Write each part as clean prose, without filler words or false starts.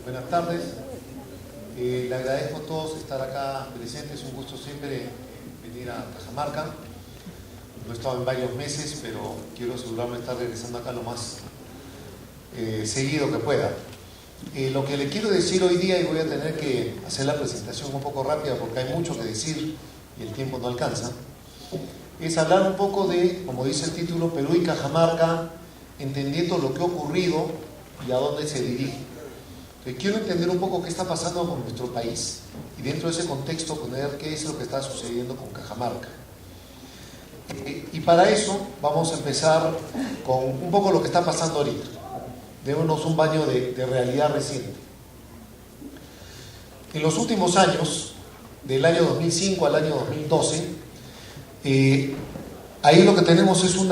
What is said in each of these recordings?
Buenas tardes. Le agradezco a todos estar acá presentes. Es un gusto siempre venir a Cajamarca. No he estado en varios meses, pero quiero asegurarme de estar regresando acá lo más seguido que pueda. Lo que le quiero decir hoy día, y voy a tener que hacer la presentación un poco rápida porque hay mucho que decir y el tiempo no alcanza, es hablar un poco de, como dice el título, Perú y Cajamarca, entendiendo lo que ha ocurrido y a dónde se dirige. Quiero entender un poco qué está pasando con nuestro país y dentro de ese contexto poner qué es lo que está sucediendo con Cajamarca. Y para eso vamos a empezar con un poco lo que está pasando ahorita. Démonos un baño de realidad reciente. En los últimos años, del año 2005 al año 2012, ahí lo que tenemos es un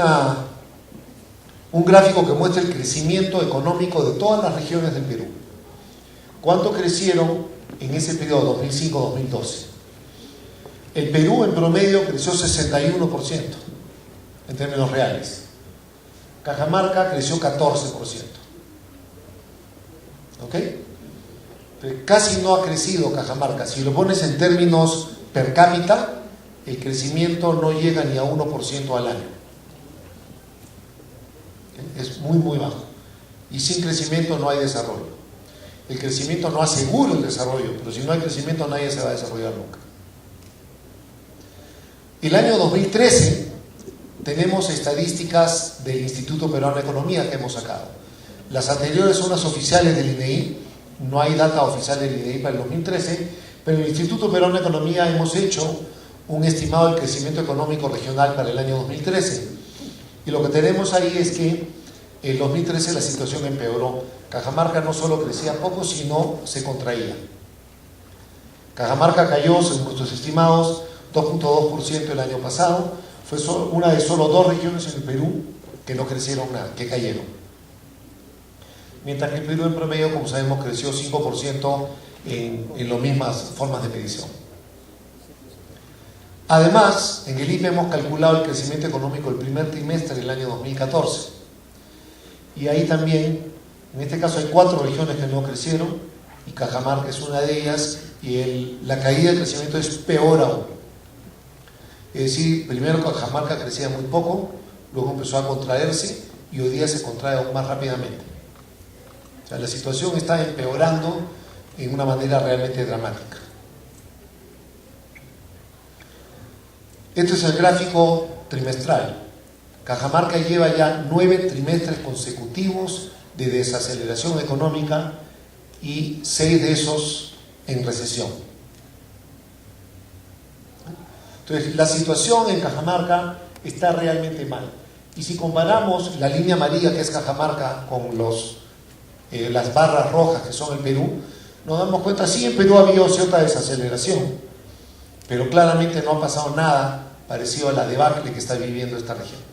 gráfico que muestra el crecimiento económico de todas las regiones del Perú. ¿Cuánto crecieron en ese periodo 2005-2012? El Perú en promedio creció 61% en términos reales. Cajamarca creció 14%. ¿Ok? Casi no ha crecido Cajamarca. Si lo pones en términos per cápita, el crecimiento no llega ni a 1% al año. Es muy, muy bajo. Y sin crecimiento no hay desarrollo. El crecimiento no asegura el desarrollo, pero si no hay crecimiento nadie se va a desarrollar nunca. El año 2013 tenemos estadísticas del Instituto Peruano de Economía que hemos sacado. Las anteriores son las oficiales del INEI, no hay data oficial del INEI para el 2013, pero en el Instituto Peruano de Economía hemos hecho un estimado del crecimiento económico regional para el año 2013. Y lo que tenemos ahí es que en 2013 la situación empeoró. Cajamarca no solo crecía poco, sino se contraía. Cajamarca cayó, según nuestros estimados, 2.2% el año pasado. Fue una de solo dos regiones en el Perú que no crecieron nada, que cayeron. Mientras que el Perú en promedio, como sabemos, creció 5% en las mismas formas de medición. Además, en el IPE hemos calculado el crecimiento económico del primer trimestre del año 2014. Y ahí también, en este caso hay 4 regiones que no crecieron, y Cajamarca es una de ellas, y la caída del crecimiento es peor aún. Es decir, primero Cajamarca crecía muy poco, luego empezó a contraerse, y hoy día se contrae aún más rápidamente. O sea, la situación está empeorando en una manera realmente dramática. Este es el gráfico trimestral. Cajamarca lleva ya 9 trimestres consecutivos de desaceleración económica y 6 de esos en recesión. Entonces, la situación en Cajamarca está realmente mal. Y si comparamos la línea amarilla que es Cajamarca con las barras rojas que son el Perú, nos damos cuenta, sí, en Perú ha habido cierta desaceleración, pero claramente no ha pasado nada parecido a la debacle que está viviendo esta región.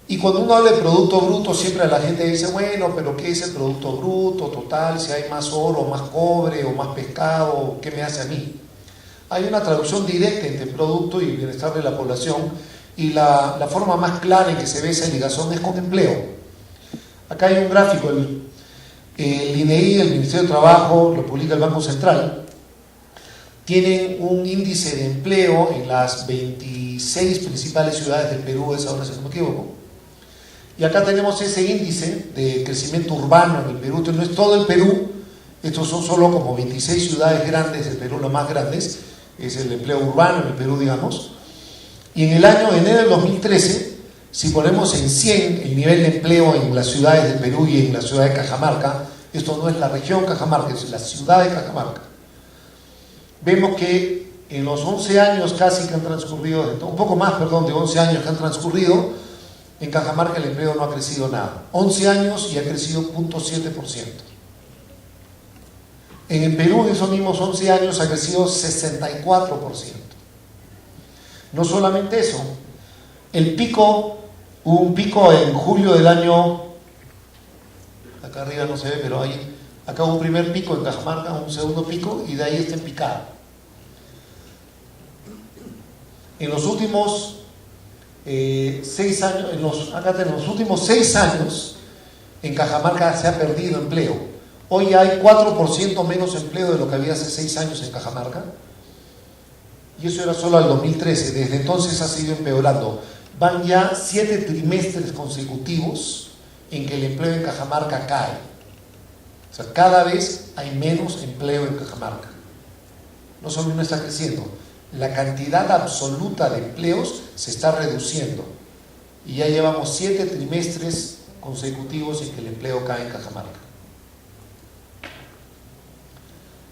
Y cuando uno habla de Producto Bruto, siempre la gente dice, bueno, pero ¿qué es el Producto Bruto total? Si hay más oro, más cobre o más pescado, ¿qué me hace a mí? Hay una traducción directa entre producto y el bienestar de la población, y la forma más clara en que se ve esa ligación es con empleo. Acá hay un gráfico, el INEI, el Ministerio de Trabajo, lo publica el Banco Central, tienen un índice de empleo en las 26 principales ciudades del Perú, es ahora si no me equivoco. Y acá tenemos ese índice de crecimiento urbano en el Perú. Entonces no es todo el Perú, estos son solo como 26 ciudades grandes del Perú, las más grandes, es el empleo urbano en el Perú, digamos. Y en el año de enero del 2013, si ponemos en 100 el nivel de empleo en las ciudades del Perú y en la ciudad de Cajamarca, esto no es la región Cajamarca, es la ciudad de Cajamarca, vemos que en los 11 años casi que han transcurrido, un poco más, perdón, de 11 años que han transcurrido, en Cajamarca el empleo no ha crecido nada. 11 años y ha crecido 0.7%. En el Perú en esos mismos 11 años ha crecido 64%. No solamente eso, hubo un pico en julio del año, acá arriba no se ve, pero ahí, acá hubo un primer pico en Cajamarca, un segundo pico, y de ahí está en picada. En los últimos 6 años, en los últimos 6 años, en Cajamarca se ha perdido empleo. Hoy hay 4% menos empleo de lo que había hace 6 años en Cajamarca. Y eso era solo al 2013. Desde entonces ha seguido empeorando. Van ya 7 trimestres consecutivos en que el empleo en Cajamarca cae. O sea, cada vez hay menos empleo en Cajamarca. No solo no está creciendo, la cantidad absoluta de empleos se está reduciendo. Y ya llevamos 7 trimestres consecutivos en que el empleo cae en Cajamarca.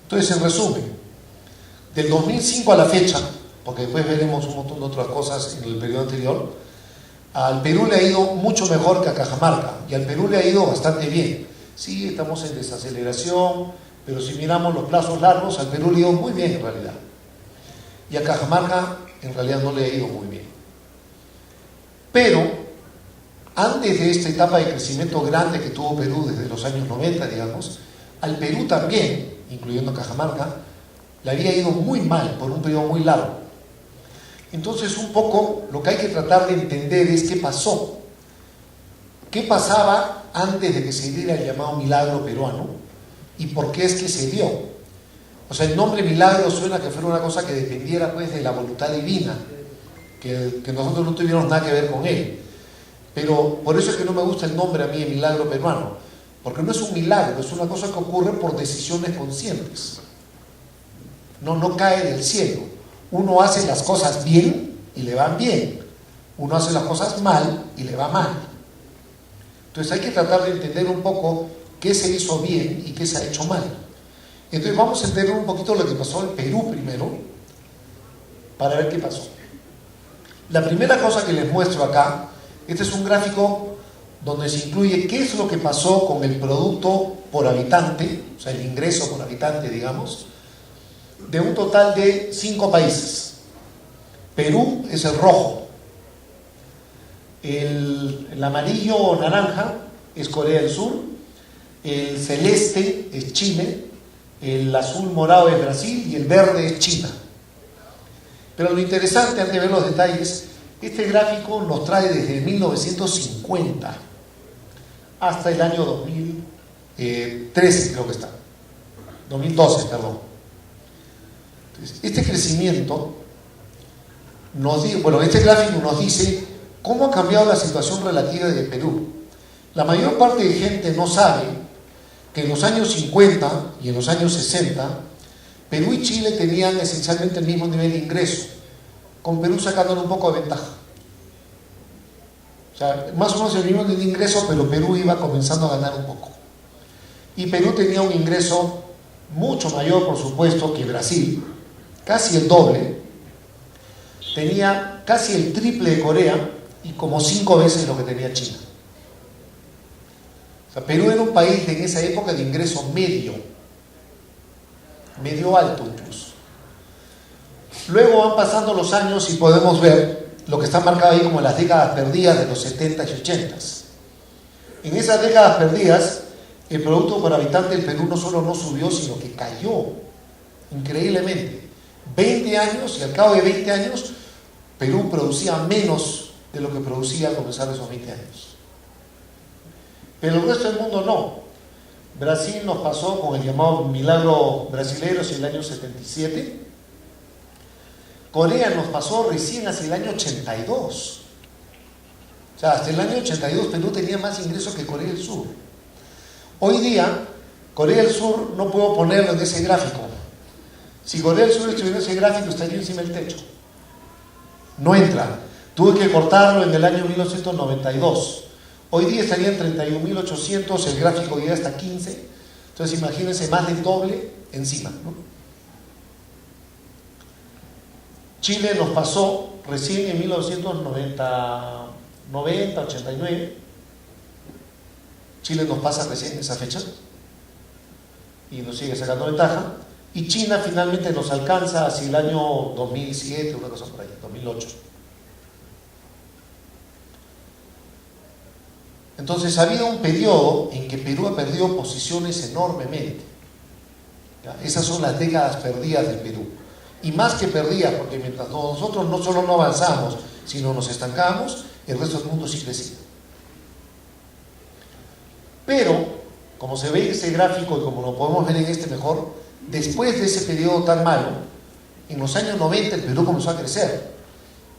Entonces, en resumen, del 2005 a la fecha, porque después veremos un montón de otras cosas en el periodo anterior, al Perú le ha ido mucho mejor que a Cajamarca, y al Perú le ha ido bastante bien. Sí, estamos en desaceleración, pero si miramos los plazos largos, al Perú le ha ido muy bien en realidad. Y a Cajamarca en realidad no le ha ido muy bien. Pero, antes de esta etapa de crecimiento grande que tuvo Perú desde los años 90, digamos, al Perú también, incluyendo Cajamarca, le había ido muy mal por un periodo muy largo. Entonces, un poco lo que hay que tratar de entender es qué pasó. ¿Qué pasaba antes de que se diera el llamado milagro peruano? ¿Y por qué es que se dio? O sea, el nombre milagro suena que fuera una cosa que dependiera pues de la voluntad divina, que nosotros no tuviéramos nada que ver con él. Pero por eso es que no me gusta el nombre a mí de milagro peruano, porque no es un milagro, es una cosa que ocurre por decisiones conscientes. No cae del cielo. Uno hace las cosas bien y le van bien. Uno hace las cosas mal y le va mal. Entonces hay que tratar de entender un poco qué se hizo bien y qué se ha hecho mal. Entonces vamos a entender un poquito lo que pasó en Perú primero, para ver qué pasó. La primera cosa que les muestro acá, este es un gráfico donde se incluye qué es lo que pasó con el producto por habitante, o sea, el ingreso por habitante, digamos, de un total de 5 países. Perú es el rojo, el amarillo o naranja es Corea del Sur, el celeste es Chile, el azul morado es Brasil y el verde es China. Pero lo interesante, antes de ver los detalles, este gráfico nos trae desde 1950 hasta el año 2013, creo que está, 2012, perdón. Entonces, este crecimiento este gráfico nos dice cómo ha cambiado la situación relativa de Perú. La mayor parte de gente no sabe que en los años 50 y en los años 60 Perú y Chile tenían esencialmente el mismo nivel de ingreso, con Perú sacándole un poco de ventaja. O sea, más o menos el mismo nivel de ingreso, pero Perú iba comenzando a ganar un poco. Y Perú tenía un ingreso mucho mayor, por supuesto, que Brasil, casi el doble, tenía casi el triple de Corea y como 5 veces lo que tenía China. O sea, Perú era un país en esa época de ingreso medio alto incluso. Luego van pasando los años y podemos ver lo que está marcado ahí como las décadas perdidas de los 70 y 80. En esas décadas perdidas, el producto por habitante del Perú no solo no subió, sino que cayó increíblemente. 20 años, y al cabo de 20 años, Perú producía menos de lo que producía al comenzar esos 20 años. Pero el resto del mundo no. Brasil nos pasó con el llamado milagro brasileño hacia el año 77. Corea nos pasó recién hacia el año 82. O sea, hasta el año 82 Perú tenía más ingresos que Corea del Sur. Hoy día, Corea del Sur no puedo ponerlo en ese gráfico. Si Corea del Sur estuviera en ese gráfico, estaría encima del techo. No entra. Tuve que cortarlo en el año 1992. Hoy día estaría en 31.800, el gráfico llega hasta 15. Entonces imagínense más del doble encima, ¿no? Chile nos pasó recién en 1990, 89. Chile nos pasa recién en esa fecha y nos sigue sacando ventaja. Y China finalmente nos alcanza hacia el año 2007, una cosa por ahí, 2008. Entonces ha habido un periodo en que Perú ha perdido posiciones enormemente. ¿Ya? Esas son las décadas perdidas del Perú. Y más que perdidas, porque mientras nosotros no solo no avanzamos, sino nos estancamos, el resto del mundo sí crecía. Pero, como se ve en ese gráfico y como lo podemos ver en este mejor, después de ese periodo tan malo, en los años 90 el Perú comenzó a crecer.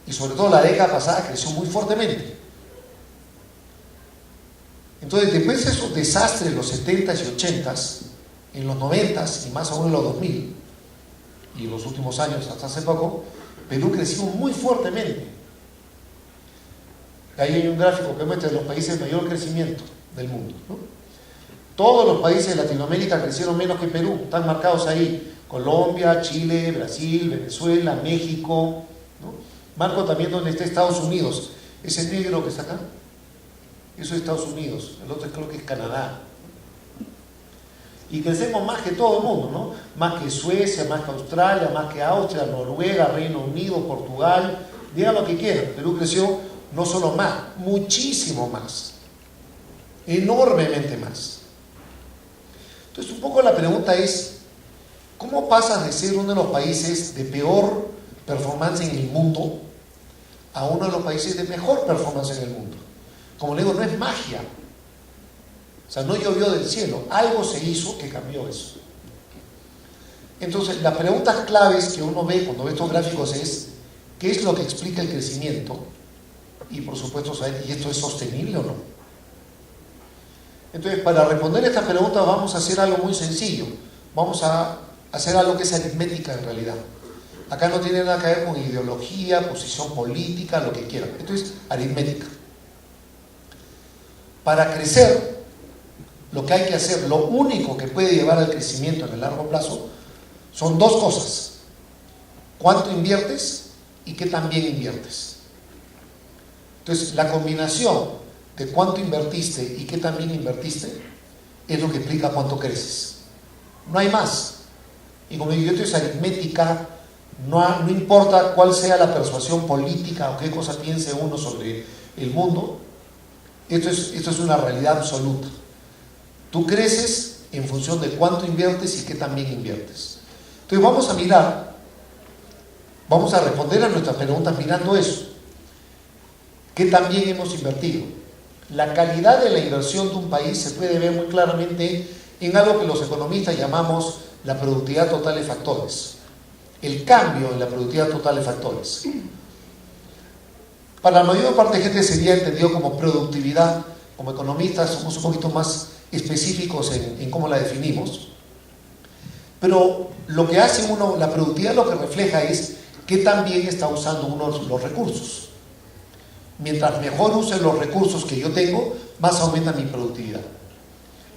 Y sobre todo la década pasada creció muy fuertemente. Entonces, después de esos desastres en los 70s y 80s, en los 90s y más aún en los 2000, y en los últimos años hasta hace poco, Perú creció muy fuertemente. Ahí hay un gráfico que muestra los países de mayor crecimiento del mundo, ¿no? Todos los países de Latinoamérica crecieron menos que Perú, están marcados ahí: Colombia, Chile, Brasil, Venezuela, México, ¿no? Marco también donde está Estados Unidos, ese negro que está acá, eso es Estados Unidos, el otro creo que es Canadá. Y crecemos más que todo el mundo, ¿no? Más que Suecia, más que Australia, más que Austria, Noruega, Reino Unido, Portugal, digan lo que quieran. Perú creció no solo más, muchísimo más, enormemente más. Entonces, un poco la pregunta es, ¿cómo pasas de ser uno de los países de peor performance en el mundo a uno de los países de mejor performance en el mundo? Como le digo, no es magia. O sea, no llovió del cielo, algo se hizo que cambió eso. Entonces, las preguntas claves que uno ve cuando ve estos gráficos es: ¿qué es lo que explica el crecimiento? Y por supuesto, saber, ¿y esto es sostenible o no? Entonces, para responder estas preguntas vamos a hacer algo muy sencillo. Vamos a hacer algo que es aritmética en realidad. Acá no tiene nada que ver con ideología, posición política, lo que quieran. Esto es aritmética. Para crecer, lo que hay que hacer, lo único que puede llevar al crecimiento en el largo plazo, son dos cosas: cuánto inviertes y qué tan bien inviertes. Entonces, la combinación de cuánto invertiste y qué tan bien invertiste es lo que explica cuánto creces. No hay más. Y como digo, esto es aritmética, no importa cuál sea la persuasión política o qué cosa piense uno sobre el mundo, esto es una realidad absoluta. Tú creces en función de cuánto inviertes y qué tan bien inviertes. Entonces vamos a mirar, vamos a responder a nuestras preguntas mirando eso. ¿Qué tan bien hemos invertido? La calidad de la inversión de un país se puede ver muy claramente en algo que los economistas llamamos la productividad total de factores. El cambio en la productividad total de factores. Para la mayor parte de gente sería entendido como productividad. Como economistas somos un poquito más específicos en cómo la definimos. Pero lo que hace uno, la productividad lo que refleja es qué tan bien está usando uno los recursos. Mientras mejor use los recursos que yo tengo, más aumenta mi productividad.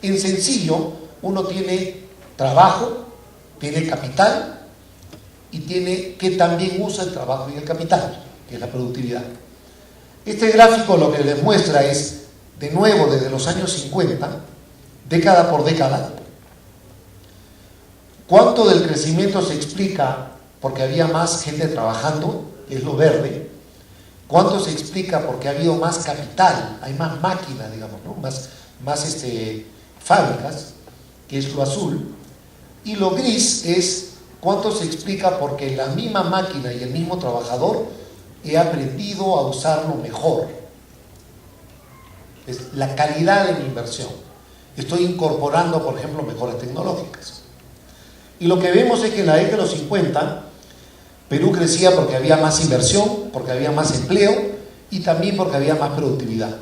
En sencillo, uno tiene trabajo, tiene capital y tiene que también usa el trabajo y el capital, que es la productividad. Este gráfico lo que les muestra es, de nuevo, desde los años 50, década por década, cuánto del crecimiento se explica porque había más gente trabajando, que es lo verde, cuánto se explica porque ha habido más capital, hay más máquinas, digamos, ¿no? más fábricas, que es lo azul, y lo gris es cuánto se explica porque la misma máquina y el mismo trabajador he aprendido a usarlo mejor. Es la calidad de mi inversión. Estoy incorporando, por ejemplo, mejoras tecnológicas. Y lo que vemos es que en la década de los 50 Perú crecía porque había más inversión, porque había más empleo y también porque había más productividad.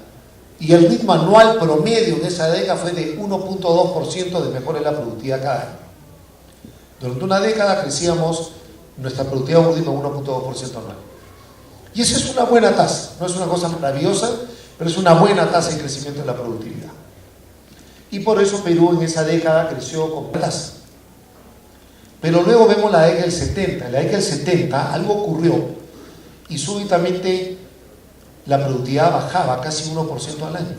Y el ritmo anual promedio en esa década fue de 1.2% de mejora en la productividad cada año. Durante una década crecíamos nuestra productividad un ritmo de 1.2% anual. Y esa es una buena tasa, no es una cosa maravillosa, pero es una buena tasa de crecimiento de la productividad. Y por eso Perú en esa década creció con tasa. Pero luego vemos la década del 70. En la década del 70 algo ocurrió y súbitamente la productividad bajaba casi 1% al año.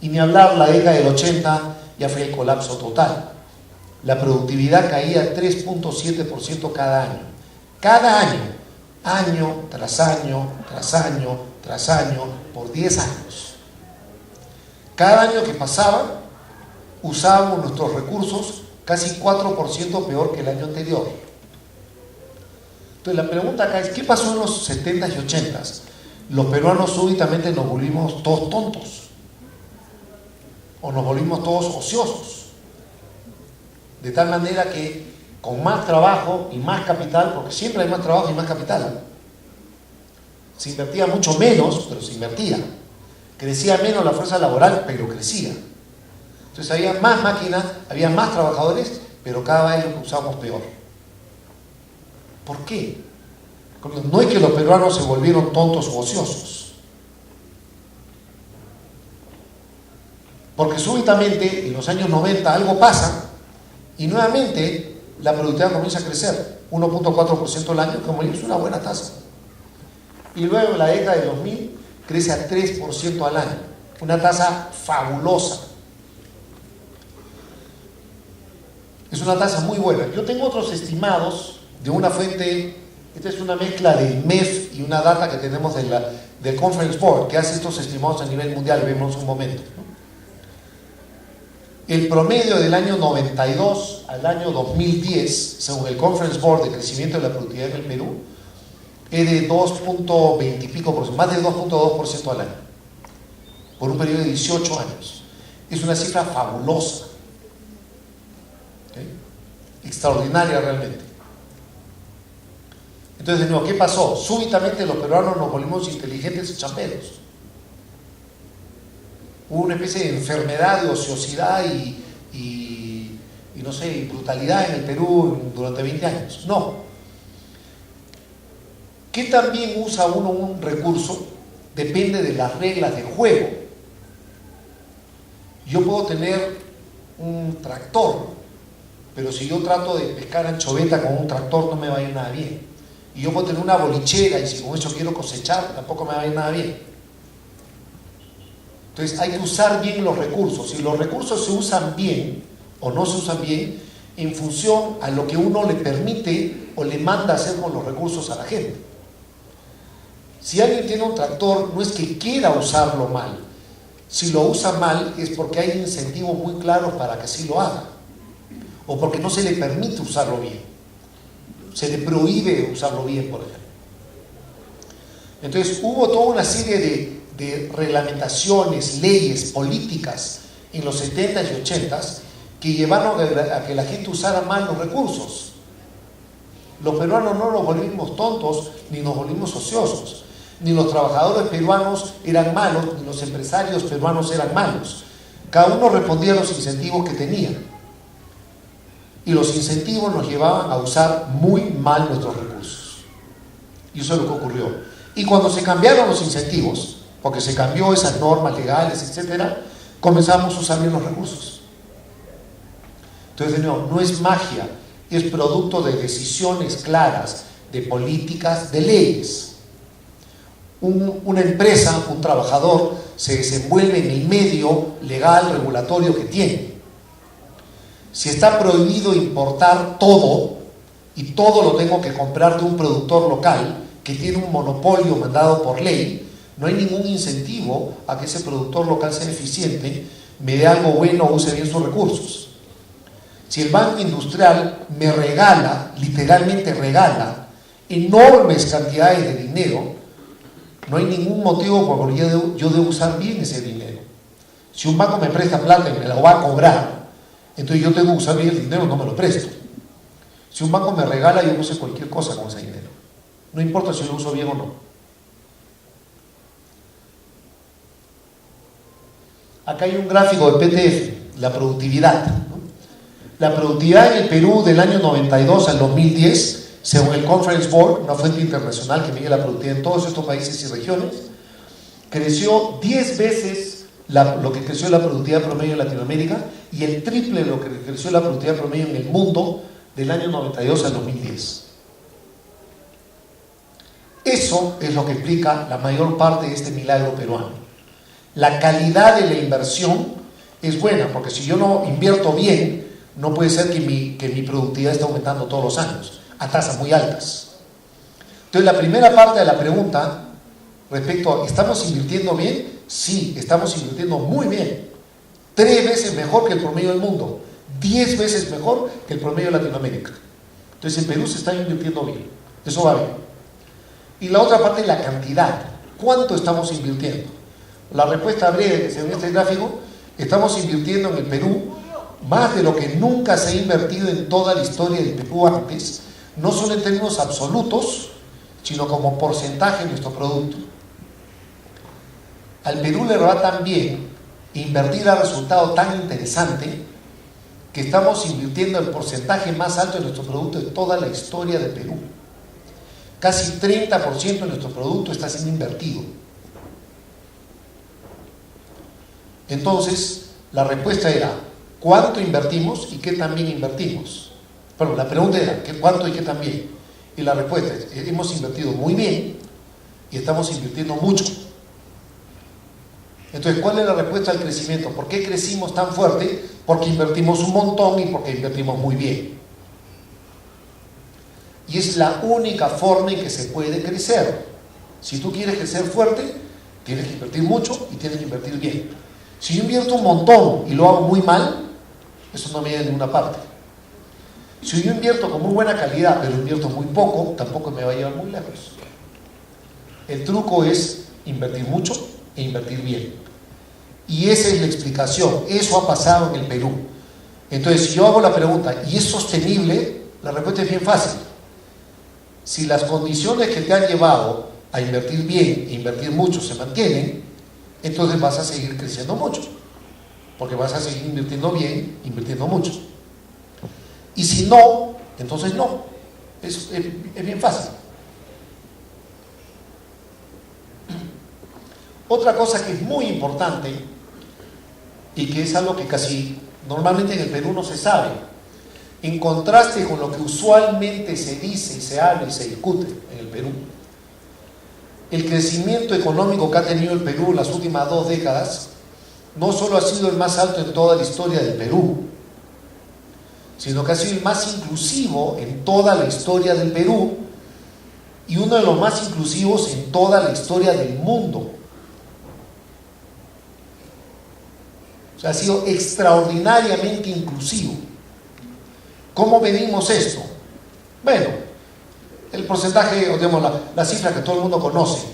Y ni hablar, la década del 80 ya fue el colapso total. La productividad caía 3.7% cada año. Cada año, año tras año, tras año, tras año, por 10 años. Cada año que pasaba, usábamos nuestros recursos casi 4% peor que el año anterior. Entonces la pregunta acá es, ¿qué pasó en los 70s y 80s? Los peruanos súbitamente nos volvimos todos tontos. o nos volvimos todos ociosos. De tal manera que con más trabajo y más capital, porque siempre hay más trabajo y más capital, se invertía mucho menos, pero se invertía. Crecía menos la fuerza laboral, pero crecía. Entonces había más máquinas, había más trabajadores, pero cada vez lo usamos peor. ¿Por qué? No es que los peruanos se volvieron tontos o ociosos. Porque súbitamente, en los años 90, algo pasa y nuevamente la productividad comienza a crecer. 1.4% al año, como es una buena tasa. Y luego en la década de 2000 crece a 3% al año. Una tasa fabulosa. Es una tasa muy buena. Yo tengo otros estimados de una fuente, esta es una mezcla del MEF y una data que tenemos del Conference Board, que hace estos estimados a nivel mundial, vemos un momento, ¿no? El promedio del año 92 al año 2010, según el Conference Board de crecimiento de la productividad en el Perú, es de 2.20 y pico por ciento, más de 2.2% al año, por un periodo de 18 años. Es una cifra fabulosa. ¿Okay? Extraordinaria realmente. Entonces, de nuevo, ¿qué pasó? Súbitamente los peruanos nos volvimos inteligentes y chamberos. Hubo una especie de enfermedad de ociosidad y no sé, brutalidad en el Perú durante 20 años. No. ¿Qué también usa uno un recurso? Depende de las reglas de juego. Yo puedo tener un tractor, pero si yo trato de pescar anchoveta con un tractor no me va a ir nada bien. Y yo puedo tener una bolichera y si con eso quiero cosechar tampoco me va a ir nada bien. Entonces hay que usar bien los recursos. Si los recursos se usan bien o no se usan bien, en función a lo que uno le permite o le manda hacer con los recursos a la gente. Si alguien tiene un tractor, no es que quiera usarlo mal. Si lo usa mal es porque hay incentivos muy claros para que sí lo haga. O porque no se le permite usarlo bien. Se le prohíbe usarlo bien, por ejemplo. Entonces hubo toda una serie de reglamentaciones, leyes, políticas en los 70s y 80s que llevaron a que la gente usara mal los recursos. Los peruanos no nos volvimos tontos ni nos volvimos ociosos. Ni los trabajadores peruanos eran malos, ni los empresarios peruanos eran malos. Cada uno respondía a los incentivos que tenía. Y los incentivos nos llevaban a usar muy mal nuestros recursos. Y eso es lo que ocurrió. Y cuando se cambiaron los incentivos, porque se cambió esas normas legales, etcétera, comenzamos a usar bien los recursos. Entonces, no es magia, es producto de decisiones claras, de políticas, de leyes. Una empresa, un trabajador, se desenvuelve en el medio legal, regulatorio que tiene. Si está prohibido importar todo, y todo lo tengo que comprar de un productor local, que tiene un monopolio mandado por ley, no hay ningún incentivo a que ese productor local sea eficiente, me dé algo bueno o use bien sus recursos. Si el Banco Industrial me regala, literalmente regala, enormes cantidades de dinero, no hay ningún motivo por el que yo debo usar bien ese dinero. Si un banco me presta plata y me la va a cobrar, entonces yo tengo que usar bien el dinero, no me lo presto. Si un banco me regala, yo uso cualquier cosa con ese dinero. No importa si lo uso bien o no. Acá hay un gráfico de PTF, la productividad, ¿no? La productividad en el Perú del año 92 al 2010, según el Conference Board, una fuente internacional que mide la productividad en todos estos países y regiones, creció 10 veces lo que creció la productividad promedio en Latinoamérica y el triple de lo que creció la productividad promedio en el mundo del año 92 al 2010. Eso es lo que explica la mayor parte de este milagro peruano. La calidad de la inversión es buena, porque si yo no invierto bien, no puede ser que mi productividad esté aumentando todos los años a tasas muy altas. Entonces, la primera parte de la pregunta respecto a ¿estamos invirtiendo bien? Sí, estamos invirtiendo muy bien. 3 veces mejor que el promedio del mundo, 10 veces mejor que el promedio de Latinoamérica. Entonces, en Perú se está invirtiendo bien. Eso va bien. Y la otra parte es la cantidad. ¿Cuánto estamos invirtiendo? La respuesta breve que se ve en este gráfico Estamos invirtiendo en el Perú más de lo que nunca se ha invertido en toda la historia del Perú antes, no solo en términos absolutos, sino como porcentaje de nuestro producto. Al Perú le va tan bien, invertir ha resultado tan interesante, que estamos invirtiendo el porcentaje más alto de nuestro producto de toda la historia del Perú. Casi 30% de nuestro producto está siendo invertido. Entonces, la respuesta era, ¿cuánto invertimos y qué también invertimos? Bueno, la pregunta era, ¿cuánto y qué también? Y la respuesta es, hemos invertido muy bien y estamos invirtiendo mucho. Entonces, ¿cuál es la respuesta al crecimiento? ¿Por qué crecimos tan fuerte? Porque invertimos un montón y porque invertimos muy bien. Y es la única forma en que se puede crecer. Si tú quieres crecer fuerte, tienes que invertir mucho y tienes que invertir bien. Si yo invierto un montón y lo hago muy mal, eso no me lleva a ninguna parte. Si yo invierto con muy buena calidad, pero invierto muy poco, tampoco me va a llevar muy lejos. El truco es invertir mucho e invertir bien. Y esa es la explicación. Eso ha pasado en el Perú. Entonces, si yo hago la pregunta, ¿y es sostenible? La respuesta es bien fácil. Si las condiciones que te han llevado a invertir bien e invertir mucho se mantienen, entonces vas a seguir creciendo mucho. Porque vas a seguir invirtiendo bien, invirtiendo mucho. Y si no, entonces no. Es bien fácil. Otra cosa que es muy importante y que es algo que casi normalmente en el Perú no se sabe, en contraste con lo que usualmente se dice y se habla y se discute en el Perú, el crecimiento económico que ha tenido el Perú en las últimas 2 décadas no solo ha sido el más alto en toda la historia del Perú, sino que ha sido el más inclusivo en toda la historia del Perú y uno de los más inclusivos en toda la historia del mundo. O sea, ha sido extraordinariamente inclusivo. ¿Cómo medimos esto? Bueno, el porcentaje, o digamos, la cifra que todo el mundo conoce,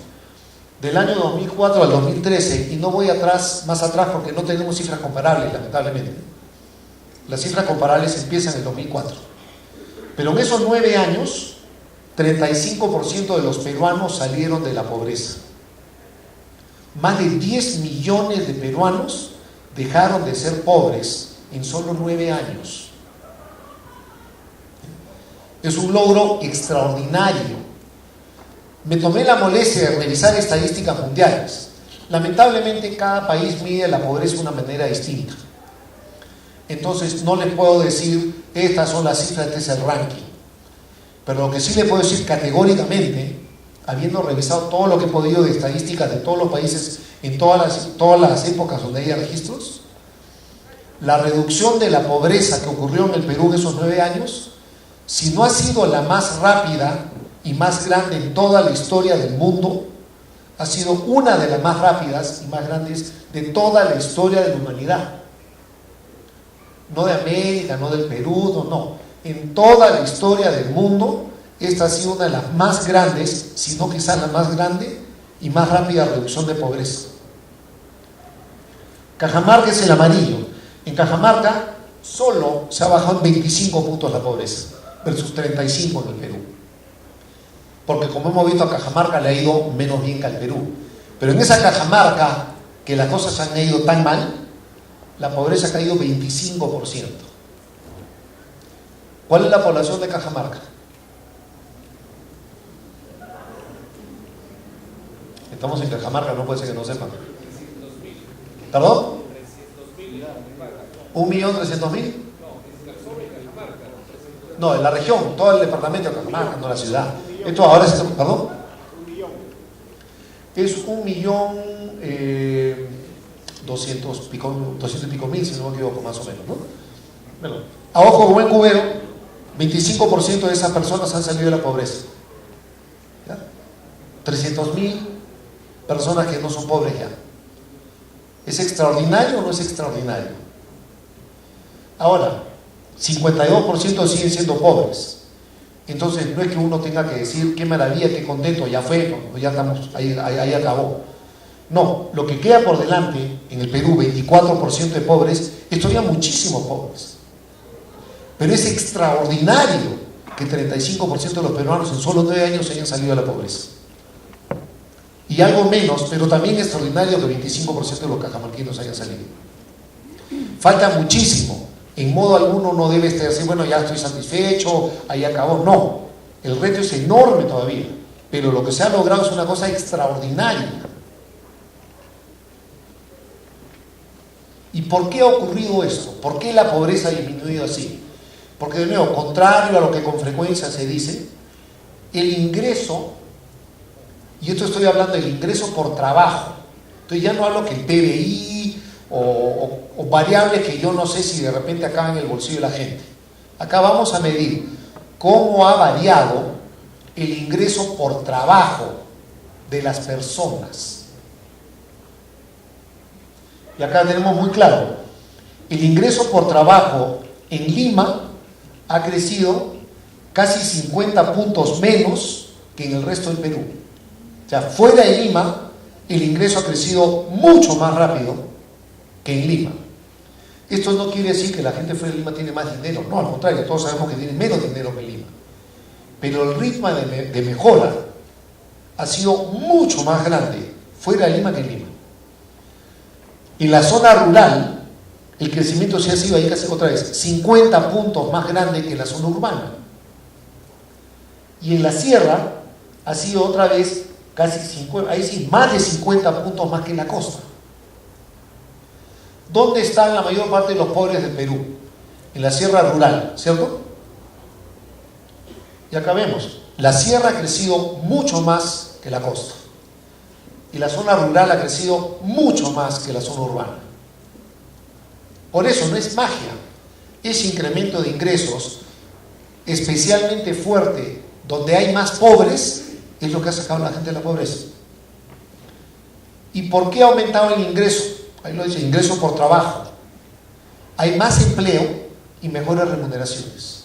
del año 2004 al 2013, y no voy más atrás porque no tenemos cifras comparables, lamentablemente. Las cifras comparables empiezan en el 2004. Pero en esos 9 años, 35% de los peruanos salieron de la pobreza. Más de 10 millones de peruanos dejaron de ser pobres en solo 9 años. Es un logro extraordinario. Me tomé la molestia de revisar estadísticas mundiales. Lamentablemente cada país mide la pobreza de una manera distinta. Entonces no les puedo decir, estas son las cifras, este es el ranking. Pero lo que sí les puedo decir categóricamente, habiendo revisado todo lo que he podido de estadísticas de todos los países en todas las épocas donde haya registros, la reducción de la pobreza que ocurrió en el Perú en esos 9 años, si no ha sido la más rápida y más grande en toda la historia del mundo, ha sido una de las más rápidas y más grandes de toda la historia de la humanidad. No de América, no del Perú, no. En toda la historia del mundo, esta ha sido una de las más grandes, si no quizás la más grande y más rápida reducción de pobreza. Cajamarca es el amarillo. En Cajamarca solo se ha bajado en 25 puntos la pobreza, versus 35 en el Perú. Porque como hemos visto, a Cajamarca le ha ido menos bien que al Perú. Pero en esa Cajamarca, que las cosas han ido tan mal, la pobreza ha caído 25%. ¿Cuál es la población de Cajamarca? Estamos en Cajamarca, no puede ser que no sepan. ¿Perdón? 1.300.000. No, en la región, todo el departamento de Cajamarca, no la ciudad. Esto ahora se... ¿Perdón? Es 1.200.000 y pico mil, si no me equivoco, más o menos, ¿no? Bueno, a ojo buen cubero, 25% de esas personas han salido de la pobreza. ¿Ya? 300.000 personas que no son pobres ya. ¿Es extraordinario o no es extraordinario? Ahora, 52% siguen siendo pobres. Entonces no es que uno tenga que decir qué maravilla, qué contento, ya fue, ya estamos, ahí acabó. No, lo que queda por delante en el Perú, 24% de pobres, es todavía muchísimos pobres. Pero es extraordinario que 35% de los peruanos en solo 9 años hayan salido de la pobreza. Y algo menos, pero también extraordinario que 25% de los cajamarquinos hayan salido. Falta muchísimo. En modo alguno no debe estar así, bueno, ya estoy satisfecho, ahí acabó. No, el reto es enorme todavía, pero lo que se ha logrado es una cosa extraordinaria. ¿Y por qué ha ocurrido esto? ¿Por qué la pobreza ha disminuido así? Porque, de nuevo, contrario a lo que con frecuencia se dice, el ingreso, y esto estoy hablando del ingreso por trabajo, entonces ya no hablo que el PBI o variables que yo no sé si de repente acaban en el bolsillo de la gente. Acá vamos a medir cómo ha variado el ingreso por trabajo de las personas. Y acá tenemos muy claro, el ingreso por trabajo en Lima ha crecido casi 50 puntos menos que en el resto del Perú. O sea, fuera de Lima, el ingreso ha crecido mucho más rápido que en Lima. Esto no quiere decir que la gente fuera de Lima tiene más dinero, no, al contrario, todos sabemos que tiene menos dinero que Lima. Pero el ritmo de mejora ha sido mucho más grande fuera de Lima que en Lima. En la zona rural, el crecimiento se ha sido ahí casi otra vez 50 puntos más grande que en la zona urbana. Y en la sierra ha sido otra vez casi 50, ahí sí, más de 50 puntos más que en la costa. ¿Dónde están la mayor parte de los pobres del Perú? En la sierra rural, ¿cierto? Y acá vemos, la sierra ha crecido mucho más que la costa. Y la zona rural ha crecido mucho más que la zona urbana. Por eso no es magia. Ese incremento de ingresos, especialmente fuerte, donde hay más pobres, es lo que ha sacado a la gente de la pobreza. ¿Y por qué ha aumentado el ingreso? Ahí lo dice, ingreso por trabajo. Hay más empleo y mejores remuneraciones.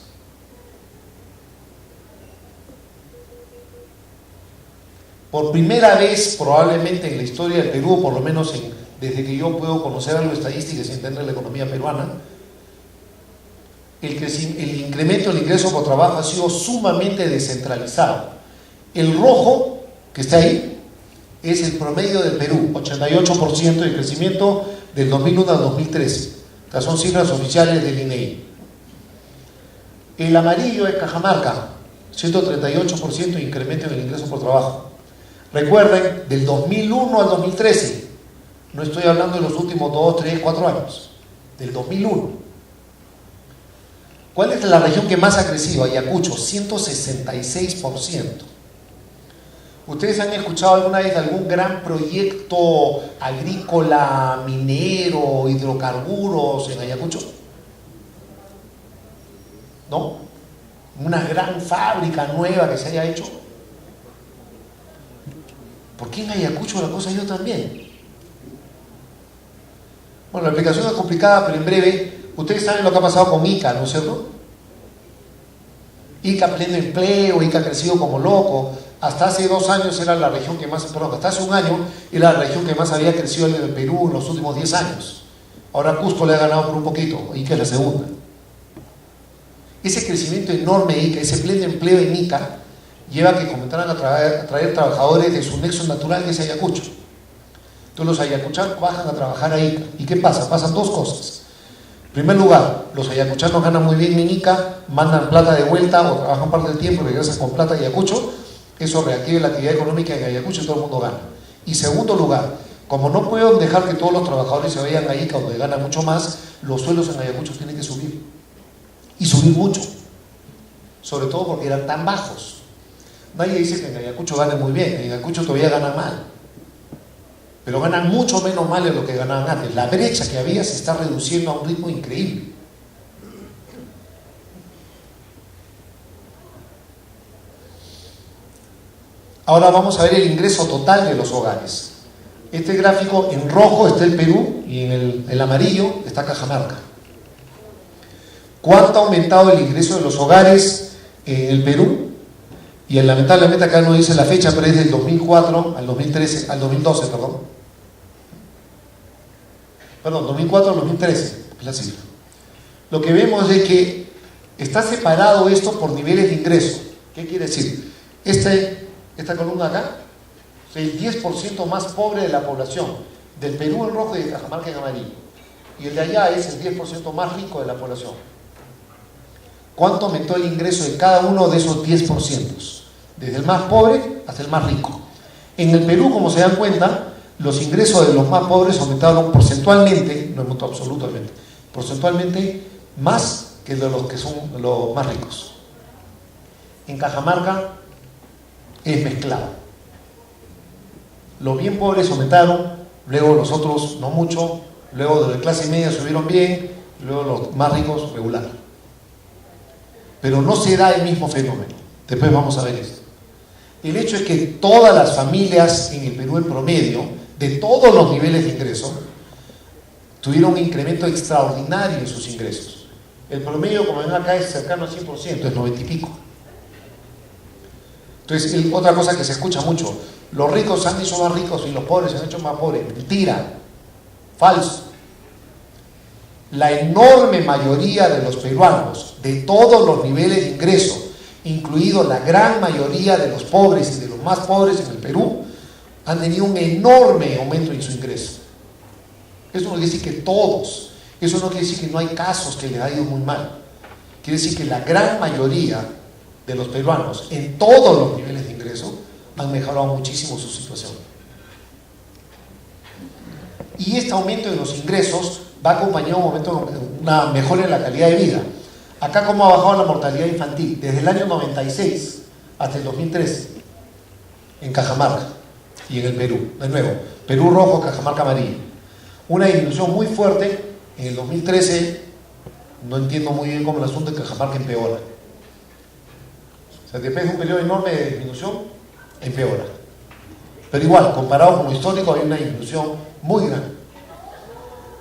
Por primera vez probablemente en la historia del Perú, por lo menos desde que yo puedo conocer algo de estadísticas y entender la economía peruana, el incremento del ingreso por trabajo ha sido sumamente descentralizado. El rojo que está ahí es el promedio del Perú, 88% de crecimiento del 2001 al 2013. Estas son cifras oficiales del INEI. El amarillo es Cajamarca, 138% de incremento en el ingreso por trabajo. Recuerden, del 2001 al 2013, no estoy hablando de los últimos 2, 3, 4 años, del 2001. ¿Cuál es la región que más ha crecido? Ayacucho, 166%. ¿Ustedes han escuchado alguna vez de algún gran proyecto agrícola, minero, hidrocarburos en Ayacucho? ¿No? ¿Una gran fábrica nueva que se haya hecho? ¿Por qué en Ayacucho la cosa ha ido tan bien? Bueno, la explicación es complicada, pero en breve, ustedes saben lo que ha pasado con Ica, ¿no es cierto? Ica pleno empleo, Ica ha crecido como loco. Hasta hace 2 años era la región que más, perdón, hasta hace 1 año era la región que más había crecido en el Perú en los últimos 10 años. Ahora Cusco le ha ganado por un poquito, Ica es la segunda. Ese crecimiento enorme de Ica, ese pleno empleo en Ica, lleva a que comenzaran a traer trabajadores de su nexo natural, que es Ayacucho. Entonces los ayacuchanos bajan a trabajar a Ica. ¿Y qué pasa? Pasan 2 cosas. En primer lugar, los ayacuchanos ganan muy bien en Ica, mandan plata de vuelta o trabajan parte del tiempo y regresan con plata a Ayacucho. Eso reactiva la actividad económica en Ayacucho y todo el mundo gana. Y segundo lugar, como no pueden dejar que todos los trabajadores se vayan a Ica, donde ganan mucho más, los sueldos en Ayacucho tienen que subir. Y subir mucho. Sobre todo porque eran tan bajos. Nadie dice que en Ayacucho gane muy bien, en Ayacucho todavía ganan mal. Pero ganan mucho menos mal de lo que ganaban antes. La brecha que había se está reduciendo a un ritmo increíble. Ahora vamos a ver el ingreso total de los hogares. Este gráfico, en rojo está el Perú y en el amarillo está Cajamarca. ¿Cuánto ha aumentado el ingreso de los hogares en el Perú? Y lamentablemente acá no dice la fecha, pero es del 2004 al 2013, al 2012, perdón. Perdón, 2004 al 2013, es la cifra. Lo que vemos es que está separado esto por niveles de ingreso. ¿Qué quiere decir? Esta columna acá es el 10% más pobre de la población, del Perú en rojo y de Cajamarca en amarillo. Y el de allá es el 10% más rico de la población. ¿Cuánto aumentó el ingreso de cada uno de esos 10%? Desde el más pobre hasta el más rico. En el Perú, como se dan cuenta, los ingresos de los más pobres aumentaron porcentualmente, no aumentó absolutamente, porcentualmente más que de los que son los más ricos. En Cajamarca es mezclado. Los bien pobres aumentaron, luego los otros no mucho, luego de la clase media subieron bien, luego los más ricos regular. Pero no se da el mismo fenómeno. Después vamos a ver esto. El hecho es que todas las familias en el Perú en promedio, de todos los niveles de ingreso, tuvieron un incremento extraordinario en sus ingresos. El promedio, como ven acá, es cercano al 100%, es 90 y pico. Entonces, otra cosa que se escucha mucho, los ricos se han hecho más ricos y los pobres se han hecho más pobres. Mentira, falso. La enorme mayoría de los peruanos, de todos los niveles de ingreso, incluido la gran mayoría de los pobres y de los más pobres en el Perú, han tenido un enorme aumento en su ingreso. Eso no quiere decir que todos, eso no quiere decir que no hay casos que les ha ido muy mal. Quiere decir que la gran mayoría de los peruanos, en todos los niveles de ingreso, han mejorado muchísimo su situación. Y este aumento de los ingresos va acompañado de una mejora en la calidad de vida. Acá cómo ha bajado la mortalidad infantil desde el año 96 hasta el 2013 en Cajamarca y en el Perú. De nuevo, Perú rojo, Cajamarca amarillo. Una disminución muy fuerte. En el 2013 no entiendo muy bien cómo el asunto de Cajamarca empeora. O sea, después de un periodo enorme de disminución, empeora. Pero igual, comparado con lo histórico, hay una disminución muy grande.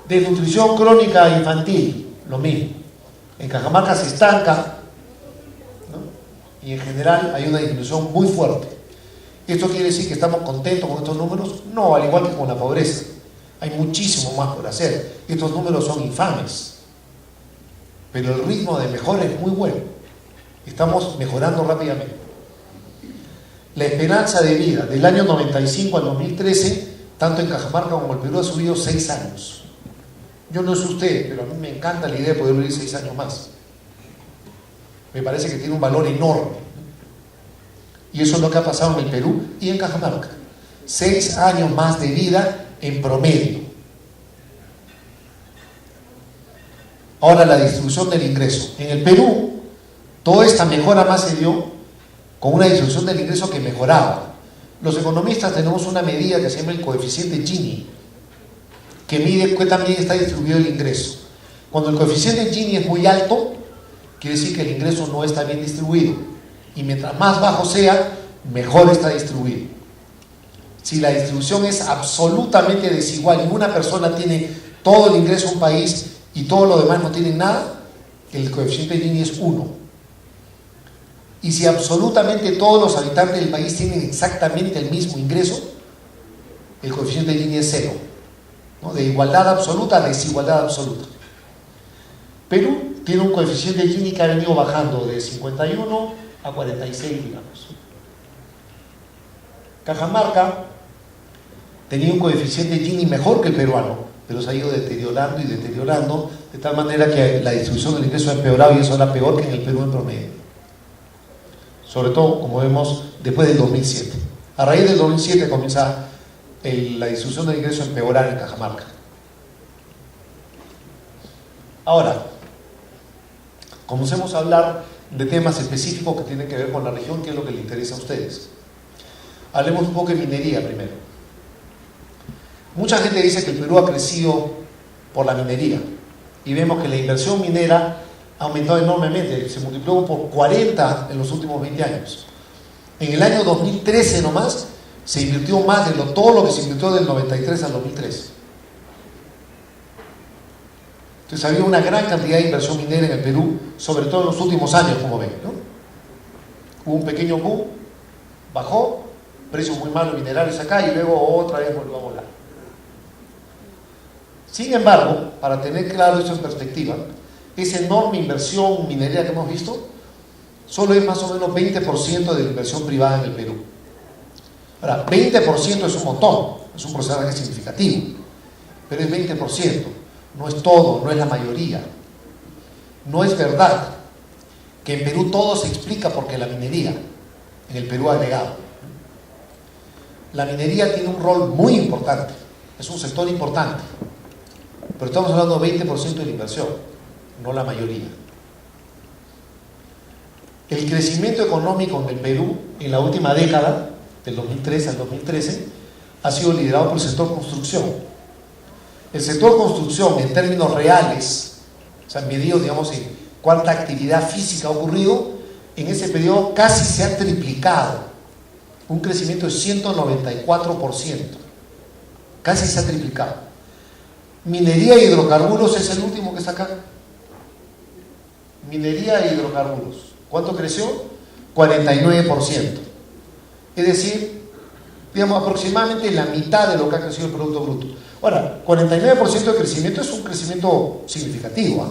Desnutrición crónica infantil, lo mismo. En Cajamarca se estanca, ¿no? Y en general hay una disminución muy fuerte. ¿Esto quiere decir que estamos contentos con estos números? No, al igual que con la pobreza. Hay muchísimo más por hacer. Estos números son infames. Pero el ritmo de mejora es muy bueno. Estamos mejorando rápidamente. La esperanza de vida del año 95 al 2013, tanto en Cajamarca como en el Perú, ha subido 6 años. Yo no sé usted, pero a mí me encanta la idea de poder vivir 6 años más. Me parece que tiene un valor enorme. Y eso es lo que ha pasado en el Perú y en Cajamarca. 6 años más de vida en promedio. Ahora, la distribución del ingreso. En el Perú, toda esta mejora más se dio con una distribución del ingreso que mejoraba. Los economistas tenemos una medida que se llama el coeficiente Gini, que mide qué también está distribuido el ingreso. Cuando el coeficiente Gini es muy alto, quiere decir que el ingreso no está bien distribuido. Y mientras más bajo sea, mejor está distribuido. Si la distribución es absolutamente desigual y una persona tiene todo el ingreso de un país y todos los demás no tienen nada, el coeficiente Gini es 1. Y si absolutamente todos los habitantes del país tienen exactamente el mismo ingreso, el coeficiente Gini es 0. ¿No? De igualdad absoluta a desigualdad absoluta. Perú tiene un coeficiente Gini que ha venido bajando de 51 a 46, digamos. Cajamarca tenía un coeficiente Gini mejor que el peruano, pero se ha ido deteriorando y deteriorando, de tal manera que la distribución del ingreso ha empeorado y eso era peor que en el Perú en promedio. Sobre todo, como vemos, después del 2007. A raíz del 2007 comienza la distribución del ingreso a empeorar en Cajamarca. Ahora, comencemos a hablar de temas específicos que tienen que ver con la región, que es lo que les interesa a ustedes. Hablemos un poco de minería primero. Mucha gente dice que el Perú ha crecido por la minería y vemos que la inversión minera ha aumentado enormemente, se multiplicó por 40 en los últimos 20 años. En el año 2013 nomás se invirtió más de todo lo que se invirtió del 93 al 2013. Entonces había una gran cantidad de inversión minera en el Perú, sobre todo en los últimos años, como ven, ¿no? Hubo un pequeño boom, bajó, precios muy malos minerales acá y luego otra vez volvió a volar. Sin embargo, para tener claro esto en perspectiva, esa enorme inversión minera que hemos visto, solo es más o menos 20% de la inversión privada en el Perú. Ahora, 20% es un montón, es un porcentaje significativo, pero es 20%, no es todo, no es la mayoría. No es verdad que en Perú todo se explica porque la minería, en el Perú ha negado. La minería tiene un rol muy importante, es un sector importante, pero estamos hablando de 20% de la inversión, no la mayoría. El crecimiento económico en el Perú en la última década, del 2003 al 2013, ha sido liderado por el sector construcción. El sector construcción, en términos reales, o sea, medido, digamos, en cuánta actividad física ha ocurrido, en ese periodo casi se ha triplicado, un crecimiento de 194%, casi se ha triplicado. Minería e hidrocarburos es el último que está acá. Minería e hidrocarburos, ¿cuánto creció? 49%. Es decir, digamos, aproximadamente la mitad de lo que ha crecido el Producto Bruto. Ahora, 49% de crecimiento es un crecimiento significativo, ¿eh?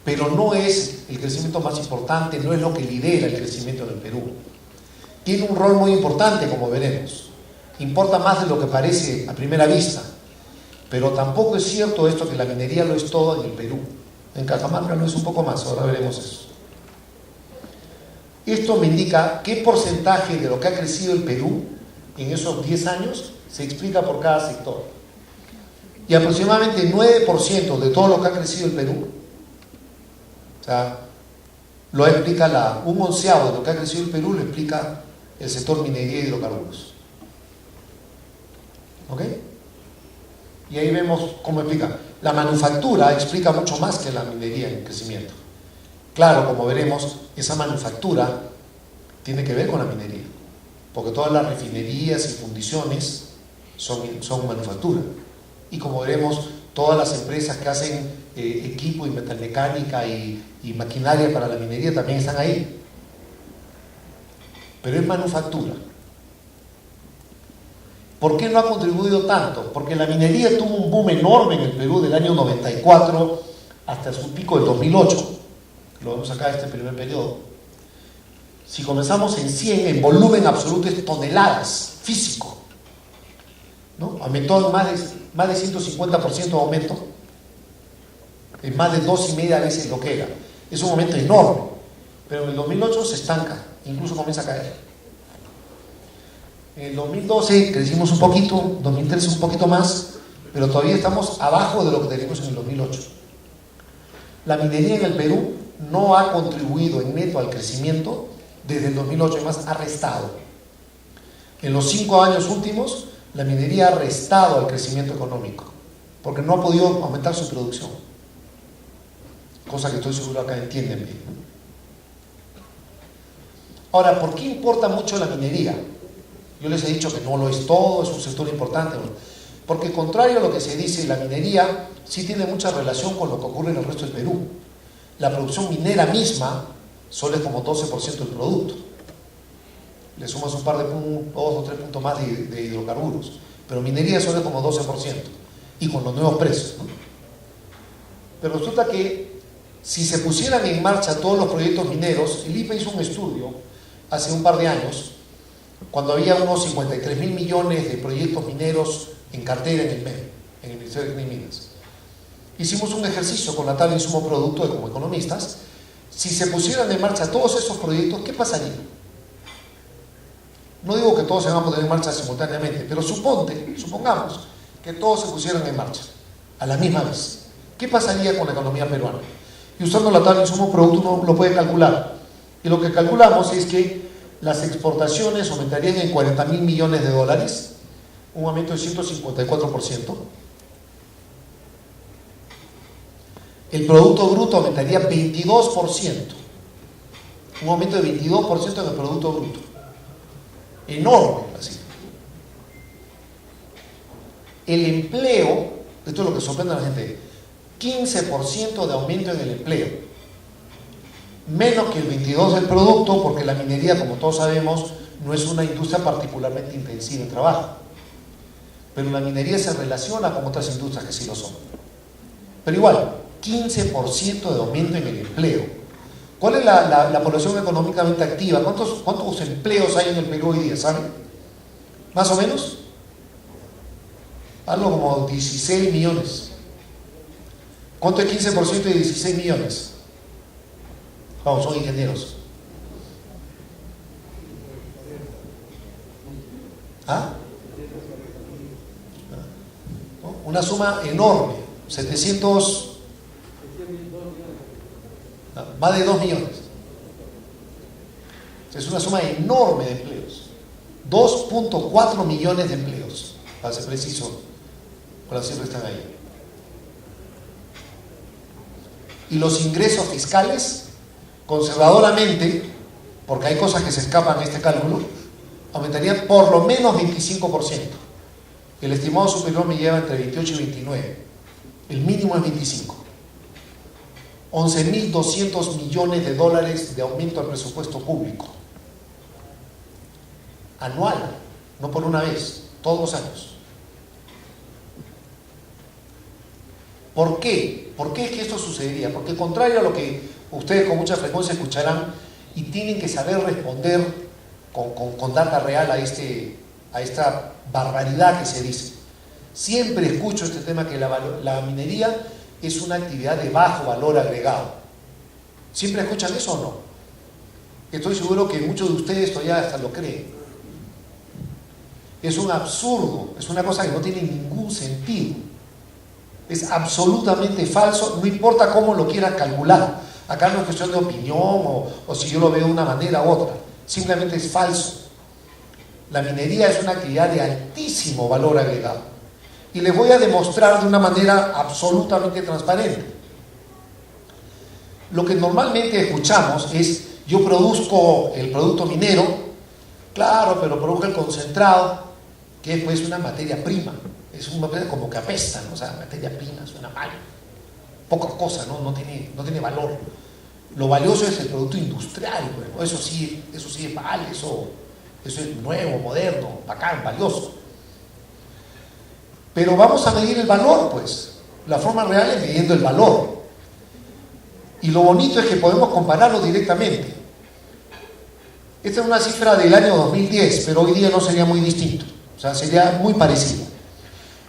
Pero no es el crecimiento más importante, no es lo que lidera el crecimiento en el Perú. Tiene un rol muy importante, como veremos. Importa más de lo que parece a primera vista. Pero tampoco es cierto esto que la minería lo es todo en el Perú. En Cajamarca lo es un poco más, ahora veremos eso. Esto me indica qué porcentaje de lo que ha crecido el Perú en esos 10 años se explica por cada sector. Y aproximadamente 9% de todo lo que ha crecido el Perú, o sea, lo explica un onceavo de lo que ha crecido el Perú, lo explica el sector minería y hidrocarburos. ¿Ok? Y ahí vemos cómo explica. La manufactura explica mucho más que la minería en crecimiento. Claro, como veremos, esa manufactura tiene que ver con la minería, porque todas las refinerías y fundiciones son manufactura. Y como veremos, todas las empresas que hacen equipo y metalmecánica y maquinaria para la minería también están ahí. Pero es manufactura. ¿Por qué no ha contribuido tanto? Porque la minería tuvo un boom enorme en el Perú del año 94 hasta su pico del 2008. Lo vemos acá, este primer periodo. Si comenzamos en 100, en volumen absoluto es toneladas, físico, ¿no? Aumentó en más de 150% de aumento, en más de 2,5 veces lo que era. Es un aumento enorme, pero en el 2008 se estanca, incluso comienza a caer. En el 2012 crecimos un poquito, 2013 un poquito más, pero todavía estamos abajo de lo que teníamos en el 2008. La minería en el Perú no ha contribuido en neto al crecimiento desde el 2008, además ha restado. En los 5 años últimos, la minería ha restado al crecimiento económico, porque no ha podido aumentar su producción. Cosa que estoy seguro acá entienden bien. Ahora, ¿por qué importa mucho la minería? Yo les he dicho que no lo es todo, es un sector importante, porque contrario a lo que se dice, la minería sí tiene mucha relación con lo que ocurre en el resto del Perú. La producción minera misma solo es como 12% del producto. Le sumas un par de puntos, 2 o 3 puntos más de hidrocarburos, pero minería solo es como 12%, y con los nuevos precios, ¿no? Pero resulta que si se pusieran en marcha todos los proyectos mineros, el IPE hizo un estudio hace un par de años, cuando había unos 53.000 millones de proyectos mineros en cartera en el MEM, en el Ministerio de Minas. Hicimos un ejercicio con la tabla de insumo producto como economistas. Si se pusieran en marcha todos esos proyectos, ¿qué pasaría? No digo que todos se van a poner en marcha simultáneamente, pero supongamos que todos se pusieran en marcha a la misma vez. ¿Qué pasaría con la economía peruana? Y usando la tabla de insumo producto uno lo puede calcular. Y lo que calculamos es que las exportaciones aumentarían en 40.000 millones de dólares, un aumento de 154%. El Producto Bruto aumentaría 22%, un aumento de 22% en el Producto Bruto. Enorme la cifra. El empleo, esto es lo que sorprende a la gente, 15% de aumento en el empleo. Menos que el 22% del producto, porque la minería, como todos sabemos, no es una industria particularmente intensiva en trabajo. pero la minería se relaciona con otras industrias que sí lo son. Pero igual, 15% de aumento en el empleo. ¿Cuál es la población económicamente activa? ¿Cuántos empleos hay en el Perú hoy día? ¿Saben? ¿Más o menos? Algo como 16 millones. ¿Cuánto es 15% de 16 millones? Vamos, son ingenieros. ¿Ah? Una suma enorme, 700, más de 2 millones. Es una suma enorme de empleos. 2.4 millones de empleos, para ser preciso, por las cifras están ahí. Y los ingresos fiscales, conservadoramente, porque hay cosas que se escapan a este cálculo, aumentarían por lo menos 25%. El estimado superior me lleva entre 28 y 29. El mínimo es 25. 11.200 millones de dólares de aumento al presupuesto público. Anual, no por una vez, todos los años. ¿Por qué? ¿Por qué es que esto sucedería? Porque contrario a lo que ustedes con mucha frecuencia escucharán y tienen que saber responder con data real a esta barbaridad que se dice. Siempre escucho este tema que la minería es una actividad de bajo valor agregado. ¿Siempre escuchan eso o no? Estoy seguro que muchos de ustedes todavía hasta lo creen. Es un absurdo, es una cosa que no tiene ningún sentido. Es absolutamente falso, no importa cómo lo quieran calcular. Acá no es cuestión de opinión o si yo lo veo de una manera u otra. Simplemente es falso. La minería es una actividad de altísimo valor agregado. Y les voy a demostrar de una manera absolutamente transparente. Lo que normalmente escuchamos es: yo produzco el producto minero, claro, pero produzco el concentrado, que es pues una materia prima. Es una materia como que apesta, ¿no? O sea, materia prima suena mal. Poca cosa, ¿no? No tiene valor. Lo valioso es el producto industrial, bueno, eso sí vale, eso es nuevo, moderno, bacán, valioso. Pero vamos a medir el valor, pues. La forma real es midiendo el valor. Y lo bonito es que podemos compararlo directamente. Esta es una cifra del año 2010, pero hoy día no sería muy distinto. O sea, sería muy parecido.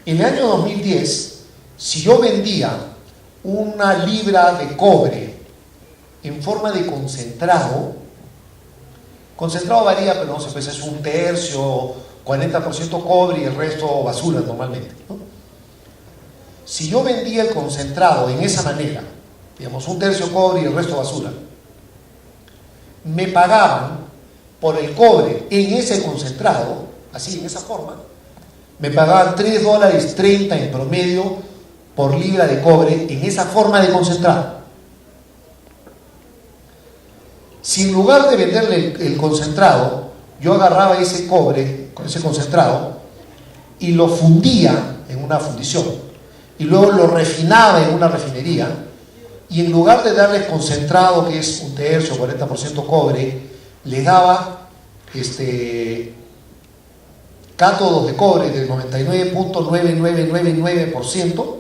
En el año 2010, si yo vendía una libra de cobre en forma de concentrado varía, pero no sé, pues es un tercio, 40% cobre y el resto basura normalmente, ¿no? Si yo vendía el concentrado en esa manera, digamos un tercio cobre y el resto basura, me pagaban por el cobre en ese concentrado, así, en esa forma, me pagaban $3.30 en promedio por libra de cobre en esa forma de concentrado. Si en lugar de venderle el concentrado, yo agarraba ese cobre, con ese concentrado, y lo fundía en una fundición, y luego lo refinaba en una refinería, y en lugar de darle concentrado, que es un tercio, 40% cobre, le daba cátodos de cobre del 99.9999%,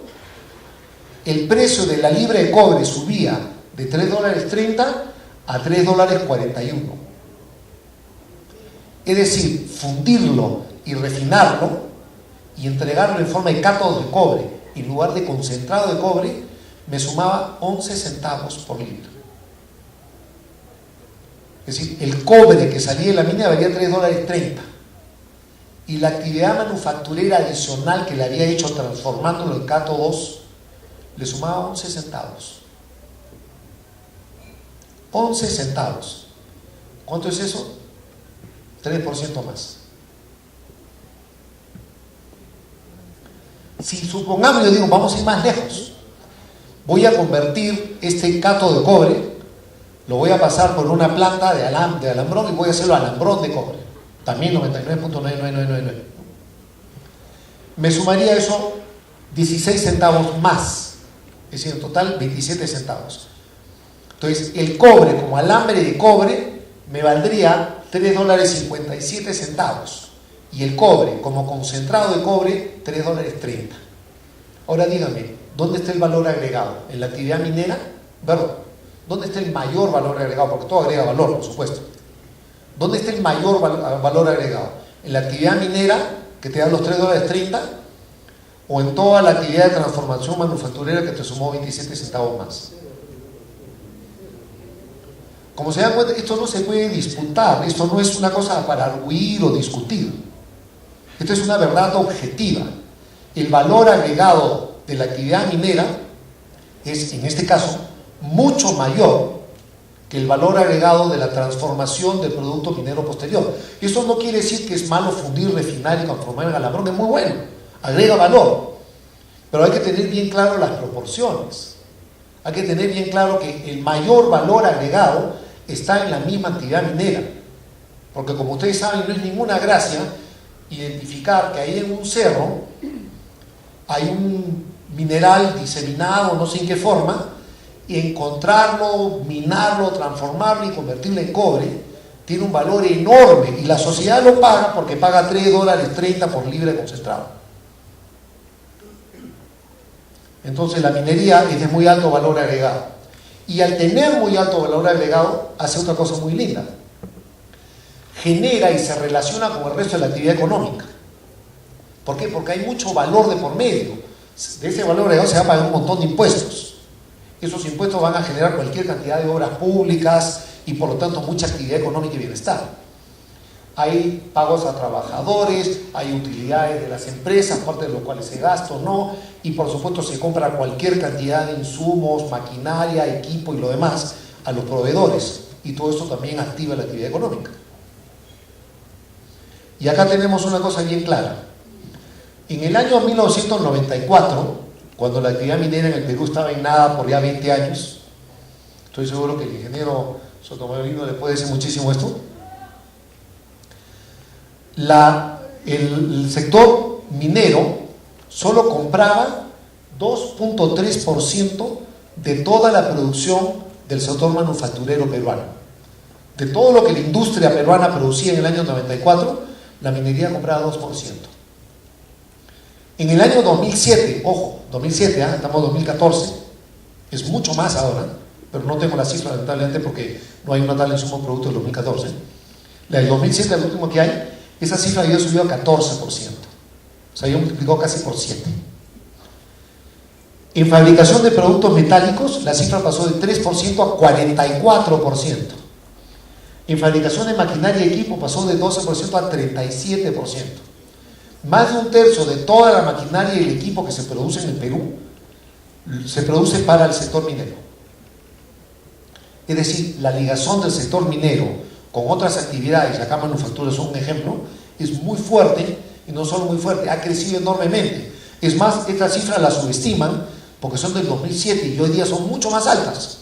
el precio de la libra de cobre subía de $3.30 a $3.41. Es decir, fundirlo y refinarlo y entregarlo en forma de cátodos de cobre en lugar de concentrado de cobre me sumaba 11 centavos por libra. Es decir, el cobre que salía de la mina valía $3.30 y la actividad manufacturera adicional que le había hecho transformándolo en cátodos le sumaba 11 centavos. 11 centavos. ¿Cuánto es eso? 3% más. Si supongamos, yo digo, vamos a ir más lejos. Voy a convertir este cátodo de cobre, lo voy a pasar por una planta de alambrón y voy a hacerlo alambrón de cobre. También 99.99999. Me sumaría eso 16 centavos más. Es decir, en total 27 centavos. Entonces, el cobre como alambre de cobre me valdría $3.57. y el cobre, como concentrado de cobre, $3.30. Ahora díganme, ¿dónde está el valor agregado? ¿En la actividad minera? ¿Verdad? ¿Dónde está el mayor valor agregado? Porque todo agrega valor, por supuesto. ¿Dónde está el mayor valor agregado? ¿En la actividad minera, que te da los $3.30? ¿O en toda la actividad de transformación manufacturera que te sumó 27 centavos más? Como se dan cuenta, esto no se puede disputar, esto no es una cosa para arguir o discutir. Esto es una verdad objetiva. El valor agregado de la actividad minera es, en este caso, mucho mayor que el valor agregado de la transformación del producto minero posterior. Esto no quiere decir que es malo fundir, refinar y transformar en alambrón, es muy bueno, agrega valor, pero hay que tener bien claro las proporciones. Hay que tener bien claro que el mayor valor agregado está en la misma actividad minera, porque como ustedes saben, no es ninguna gracia identificar que ahí en un cerro hay un mineral diseminado, no sé en qué forma, y encontrarlo, minarlo, transformarlo y convertirlo en cobre, tiene un valor enorme, y la sociedad lo paga porque paga $3.30 por libre concentrado. Entonces la minería es de muy alto valor agregado, y al tener muy alto valor agregado hace otra cosa muy linda: genera y se relaciona con el resto de la actividad económica. ¿Por qué? Porque hay mucho valor de por medio. De ese valor agregado se va a pagar un montón de impuestos. Esos impuestos van a generar cualquier cantidad de obras públicas y por lo tanto mucha actividad económica y bienestar. Hay pagos a trabajadores, hay utilidades de las empresas, parte de lo cual se gasta o no, y por supuesto se compra cualquier cantidad de insumos, maquinaria, equipo y lo demás a los proveedores, y todo eso también activa la actividad económica. Y acá tenemos una cosa bien clara. En el año 1994, cuando la actividad minera en el Perú estaba en nada por ya 20 años, estoy seguro que el ingeniero Sotomayorino le puede decir muchísimo esto, el sector minero solo compraba 2.3% de toda la producción del sector manufacturero peruano. De todo lo que la industria peruana producía en el año 94, la minería compraba 2%. En el año 2007, ojo, 2007, estamos en 2014, es mucho más ahora, pero no tengo la cifra lamentablemente porque no hay una tal insumo producto del 2014. La del 2007, el último que hay, esa cifra ya subió a 14%. O sea, ya multiplicó casi por 7. En fabricación de productos metálicos, la cifra pasó de 3% a 44%. En fabricación de maquinaria y equipo pasó de 12% a 37%. Más de un tercio de toda la maquinaria y el equipo que se produce en el Perú se produce para el sector minero. Es decir, la ligación del sector minero con otras actividades, acá manufactura es un ejemplo, es muy fuerte, y no solo muy fuerte, ha crecido enormemente. Es más, esta cifra la subestiman porque son del 2007 y hoy día son mucho más altas.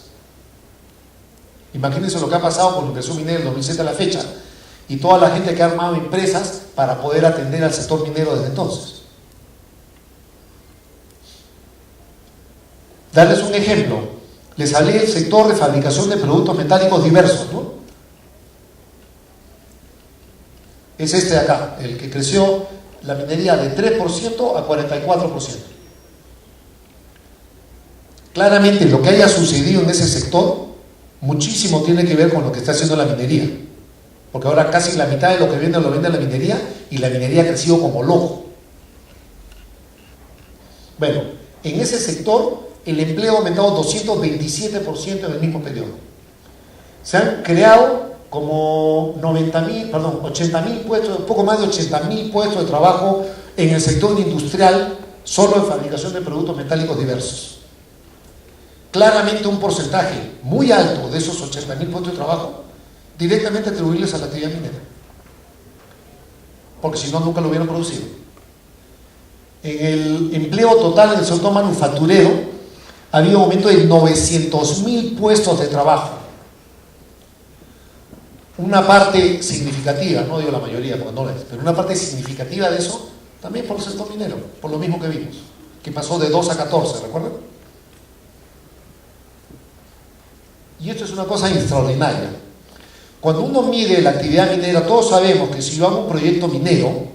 Imagínense lo que ha pasado con la inversión minera del 2007 a la fecha, y toda la gente que ha armado empresas para poder atender al sector minero desde entonces. Darles un ejemplo, les hablé del sector de fabricación de productos metálicos diversos, ¿no? Es este de acá, el que creció la minería de 3% a 44%. Claramente lo que haya sucedido en ese sector muchísimo tiene que ver con lo que está haciendo la minería, porque ahora casi la mitad de lo que vende lo vende la minería, y la minería ha crecido como loco. Bueno, en ese sector el empleo ha aumentado 227% en el mismo periodo. Se han creado como 80.000 puestos, un poco más de 80.000 puestos de trabajo en el sector industrial, solo en fabricación de productos metálicos diversos. Claramente un porcentaje muy alto de esos 80.000 puestos de trabajo directamente atribuibles a la actividad minera, porque si no, nunca lo hubieran producido. En el empleo total en el sector manufacturero ha habido un aumento de 900.000 puestos de trabajo. Una parte significativa, no digo la mayoría porque no es, pero una parte significativa de eso también por el sector minero, por lo mismo que vimos, que pasó de 2 a 14, ¿recuerdan? Y esto es una cosa extraordinaria. Cuando uno mide la actividad minera, todos sabemos que si yo hago un proyecto minero,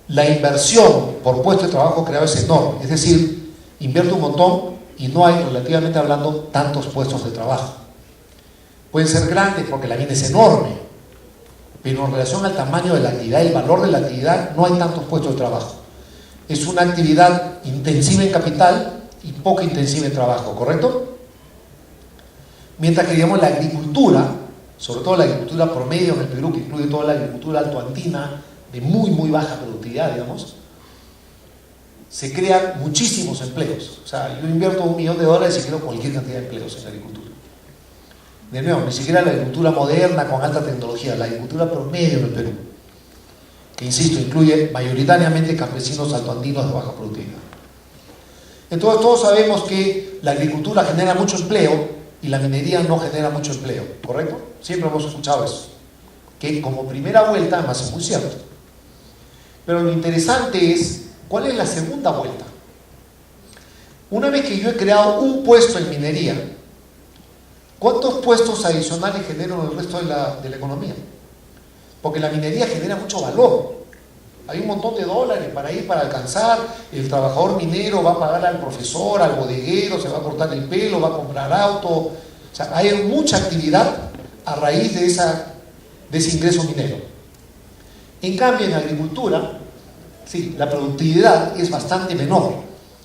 la inversión por puesto de trabajo creado es enorme. Es decir, invierto un montón y no hay, relativamente hablando, tantos puestos de trabajo. Pueden ser grandes porque la mina es enorme, pero en relación al tamaño de la actividad, el valor de la actividad, no hay tantos puestos de trabajo. Es una actividad intensiva en capital y poco intensiva en trabajo, ¿correcto? Mientras que, digamos, la agricultura, sobre todo la agricultura promedio en el Perú, que incluye toda la agricultura altoandina, de muy baja productividad, digamos, se crean muchísimos empleos. O sea, yo invierto $1 millón y creo cualquier cantidad de empleos en la agricultura. De nuevo, ni siquiera la agricultura moderna con alta tecnología, la agricultura promedio en el Perú, que insisto, incluye mayoritariamente campesinos altoandinos de baja productividad. Entonces todos sabemos que la agricultura genera mucho empleo y la minería no genera mucho empleo, ¿correcto? Siempre hemos escuchado eso, que como primera vuelta además es muy cierto. Pero lo interesante es, ¿cuál es la segunda vuelta? Una vez que yo he creado un puesto en minería, ¿cuántos puestos adicionales genero en el resto de la economía? Porque la minería genera mucho valor. Hay un montón de dólares para alcanzar. El trabajador minero va a pagar al profesor, al bodeguero, se va a cortar el pelo, va a comprar auto. O sea, hay mucha actividad a raíz de ese ingreso minero. En cambio, en agricultura, sí, la productividad es bastante menor.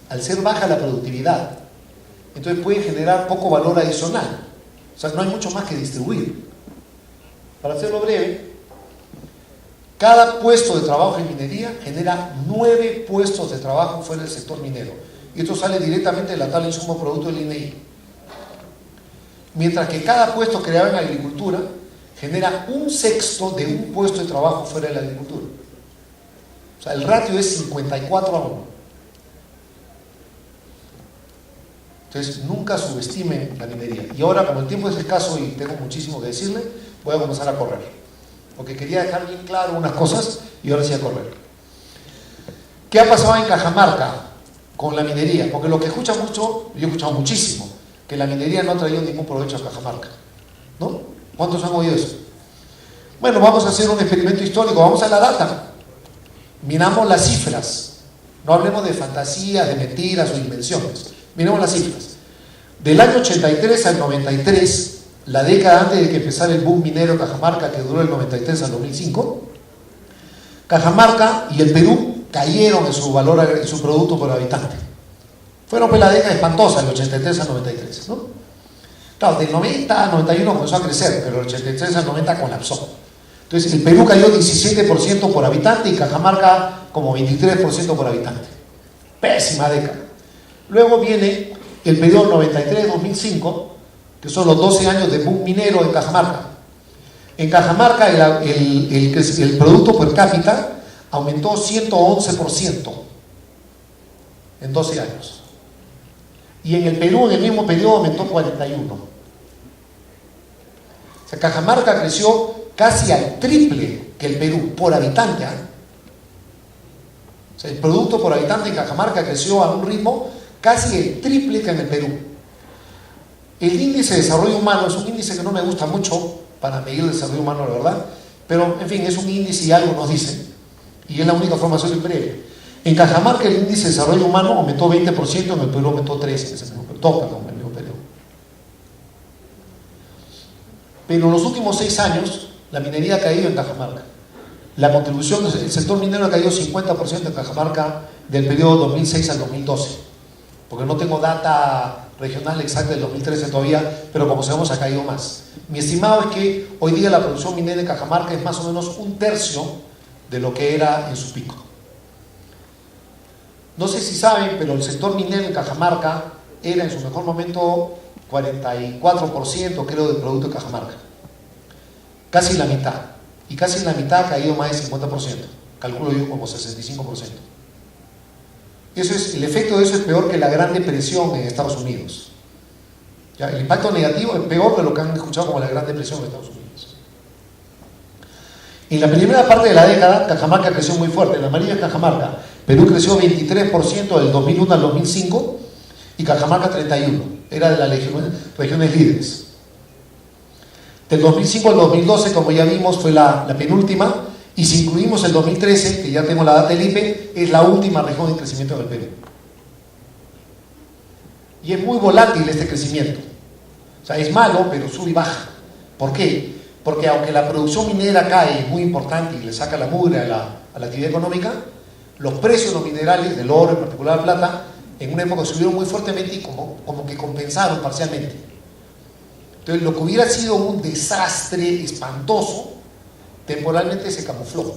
Al ser baja la productividad, entonces puede generar poco valor adicional. O sea, no hay mucho más que distribuir. Para hacerlo breve, cada puesto de trabajo en minería genera 9 puestos de trabajo fuera del sector minero. Y esto sale directamente de la tabla de insumo producto del INEI. Mientras que cada puesto creado en agricultura genera 1/6 de un puesto de trabajo fuera de la agricultura. O sea, el ratio es 54-1. Entonces, nunca subestimen la minería. Y ahora, como el tiempo es escaso y tengo muchísimo que decirle, voy a comenzar a correr. Porque quería dejar bien claro unas cosas y ahora sí a correr. ¿Qué ha pasado en Cajamarca con la minería? Porque lo que escucha mucho, yo he escuchado muchísimo, que la minería no ha traído ningún provecho a Cajamarca, ¿no? ¿Cuántos han oído eso? Bueno, vamos a hacer un experimento histórico, vamos a la data. Miramos las cifras. No hablemos de fantasías, de mentiras o invenciones. Miremos las cifras. Del año 83 al 93, la década antes de que empezara el boom minero en Cajamarca, que duró del 93 al 2005, Cajamarca y el Perú cayeron en su valor, en su producto por habitante. Fueron pues la década espantosa, del 83 al 93, ¿no? Claro, del 90 al 91 comenzó a crecer, pero del 83 al 90 colapsó. Entonces el Perú cayó 17% por habitante y Cajamarca como 23% por habitante. Pésima década. Luego viene el periodo 93-2005, que son los 12 años de boom minero en Cajamarca. En Cajamarca el producto per cápita aumentó 111% en 12 años. Y en el Perú, en el mismo periodo, aumentó 41%. O sea, Cajamarca creció casi al triple que el Perú por habitante. O sea, el producto por habitante en Cajamarca creció a un ritmo casi el triple que en el Perú. El índice de desarrollo humano es un índice que no me gusta mucho para medir el desarrollo humano, la verdad, pero en fin, es un índice y algo nos dicen, y es la única forma de hacerlo breve. En Cajamarca el índice de desarrollo humano aumentó 20%, en el Perú aumentó 13%, en el mismo periodo. Pero en los últimos 6 años, la minería ha caído en Cajamarca. La contribución del sector minero ha caído 50% en Cajamarca del periodo 2006 al 2012. Porque no tengo data regional exacta del 2013 todavía, pero como sabemos ha caído más. Mi estimado es que hoy día la producción minera en Cajamarca es más o menos 1/3 de lo que era en su pico. No sé si saben, pero el sector minero en Cajamarca era en su mejor momento 44%, creo, del producto de Cajamarca. Casi la mitad. Y casi la mitad ha caído más del 50%. Calculo yo como 65%. El efecto de eso es peor que la Gran Depresión en Estados Unidos. ¿Ya? El impacto negativo es peor de lo que han escuchado como la Gran Depresión en Estados Unidos. En la primera parte de la década, Cajamarca creció muy fuerte. En la amarillo es Cajamarca. Perú creció 23% del 2001 al 2005 y Cajamarca 31%. Era de las regiones líderes. Del 2005 al 2012, como ya vimos, fue la penúltima. Y si incluimos el 2013, que ya tengo la data del IPE, es la última región en crecimiento en el Perú. Y es muy volátil este crecimiento. O sea, es malo, pero sube y baja. ¿Por qué? Porque aunque la producción minera cae, es muy importante y le saca la mugre a la actividad económica, los precios de los minerales, del oro, en particular la plata, en una época subieron muy fuertemente y como que compensaron parcialmente. Entonces, lo que hubiera sido un desastre espantoso, temporalmente se camufló.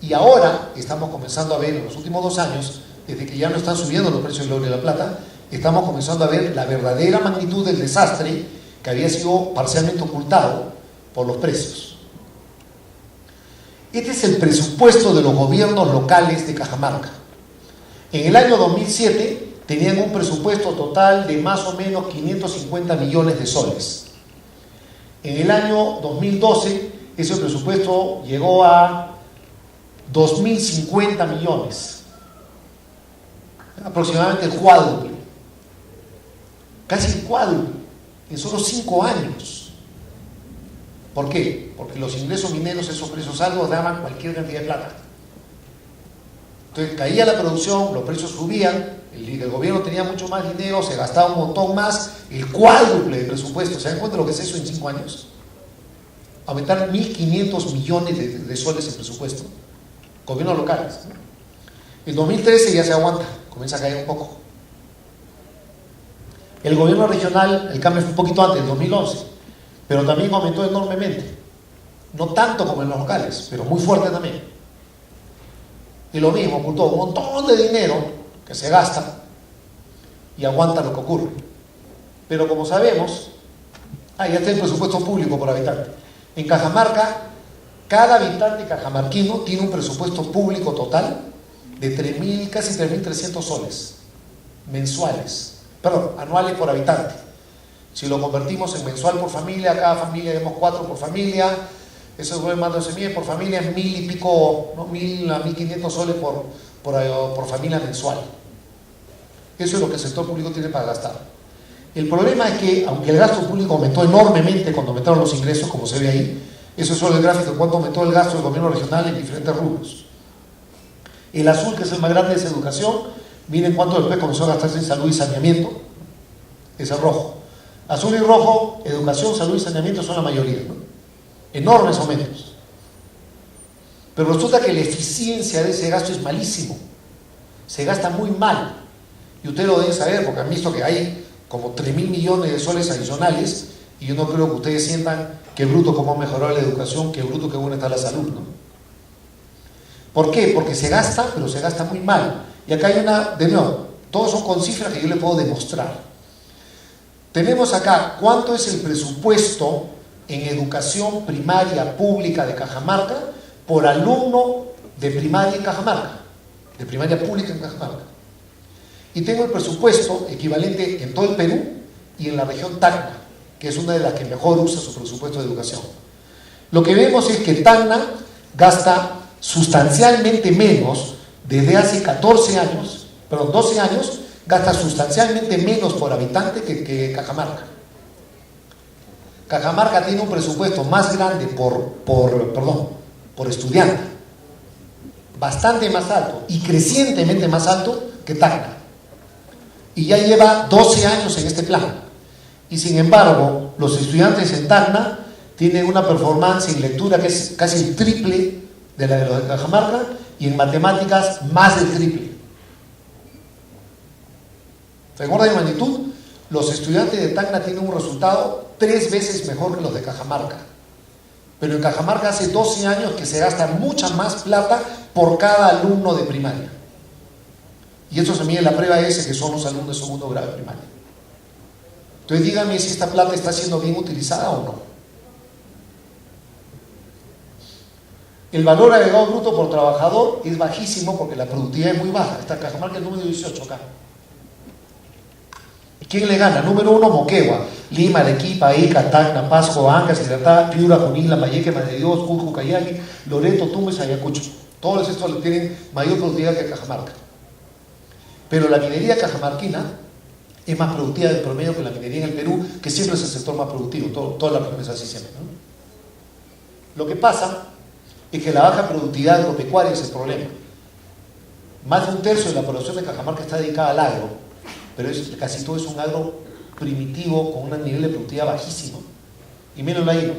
Y ahora estamos comenzando a ver, en los últimos 2 años, desde que ya no están subiendo los precios del oro y de la plata, estamos comenzando a ver la verdadera magnitud del desastre que había sido parcialmente ocultado por los precios. Este es el presupuesto de los gobiernos locales de Cajamarca. En el año 2007 tenían un presupuesto total de más o menos 550 millones de soles. En el año 2012 ese presupuesto llegó a 2.050 millones, aproximadamente el cuádruple, casi el cuádruple, en solo 5 años. ¿Por qué? Porque los ingresos mineros, esos precios altos, daban cualquier cantidad de plata. Entonces caía la producción, los precios subían, el gobierno tenía mucho más dinero, se gastaba un montón más, el cuádruple de presupuesto. ¿Se dan cuenta de lo que es eso en 5 años? Aumentaron 1.500 millones de soles en presupuesto. Gobiernos locales. En 2013 ya se aguanta, comienza a caer un poco. El gobierno regional, el cambio fue un poquito antes, en 2011, pero también aumentó enormemente. No tanto como en los locales, pero muy fuerte también. Y lo mismo, ocultó un montón de dinero que se gasta y aguanta lo que ocurre. Pero como sabemos, ya está el presupuesto público por habitante. En Cajamarca, cada habitante cajamarquino tiene un presupuesto público total de casi 3.300 soles mensuales, perdón, anuales por habitante. Si lo convertimos en mensual por familia, cada familia vemos 4 por familia, eso es más de 12.000 por familia, es 1.000 y pico, ¿no? 1.000 a 1.500 soles por familia mensual. Eso es lo que el sector público tiene para gastar. El problema es que, aunque el gasto público aumentó enormemente cuando aumentaron los ingresos, como se ve ahí, eso es solo el gráfico de cuánto aumentó el gasto del gobierno regional en diferentes rubros. El azul, que es el más grande, es educación. Miren cuánto después comenzó a gastarse en salud y saneamiento. Es el rojo. Azul y rojo, educación, salud y saneamiento son la mayoría, ¿no? Enormes aumentos. Pero resulta que la eficiencia de ese gasto es malísimo. Se gasta muy mal. Y ustedes lo deben saber porque han visto que hay como 3.000 millones de soles adicionales y yo no creo que ustedes sientan que bruto cómo ha mejorado la educación, que bruto que buena está la salud, ¿no? ¿Por qué? Porque se gasta, pero se gasta muy mal. Y acá hay de nuevo, todos son con cifras que yo le puedo demostrar. Tenemos acá cuánto es el presupuesto en educación primaria pública de Cajamarca por alumno de primaria en Cajamarca, de primaria pública en Cajamarca. Y tengo el presupuesto equivalente en todo el Perú y en la región Tacna, que es una de las que mejor usa su presupuesto de educación. Lo que vemos es que Tacna gasta sustancialmente menos desde hace 12 años, gasta sustancialmente menos por habitante que Cajamarca. Cajamarca tiene un presupuesto más grande por estudiante, bastante más alto y crecientemente más alto que Tacna. Y ya lleva 12 años en este plan. Y sin embargo, los estudiantes en Tacna tienen una performance en lectura que es casi el triple de la de los de Cajamarca y en matemáticas más del triple. ¿Se acuerdan de magnitud? Los estudiantes de Tacna tienen un resultado 3 veces mejor que los de Cajamarca. Pero en Cajamarca hace 12 años que se gasta mucha más plata por cada alumno de primaria. Y eso se mide en la prueba S, que son los alumnos de segundo grado de primaria. Entonces díganme si esta plata está siendo bien utilizada o no. El valor agregado bruto por trabajador es bajísimo porque la productividad es muy baja. Esta Cajamarca es el número 18 acá. ¿Quién le gana? Número 1, Moquegua, Lima, Arequipa, Ica, Tacna, Pasco, Ancash, Ciratá, Piura, Junín, Lambayeque, Madre de Dios, Cusco, Cayaqui, Loreto, Tumbes, Ayacucho. Todos estos tienen mayor productividad que Cajamarca. Pero la minería cajamarquina es más productiva del promedio que la minería en el Perú, que siempre es el sector más productivo, todas las regiones así siempre, ¿no? Lo que pasa es que la baja productividad agropecuaria es el problema. Más de un tercio de la población de Cajamarca está dedicada al agro, pero casi todo es un agro primitivo con un nivel de productividad bajísimo. Y menos ahí, ¿no?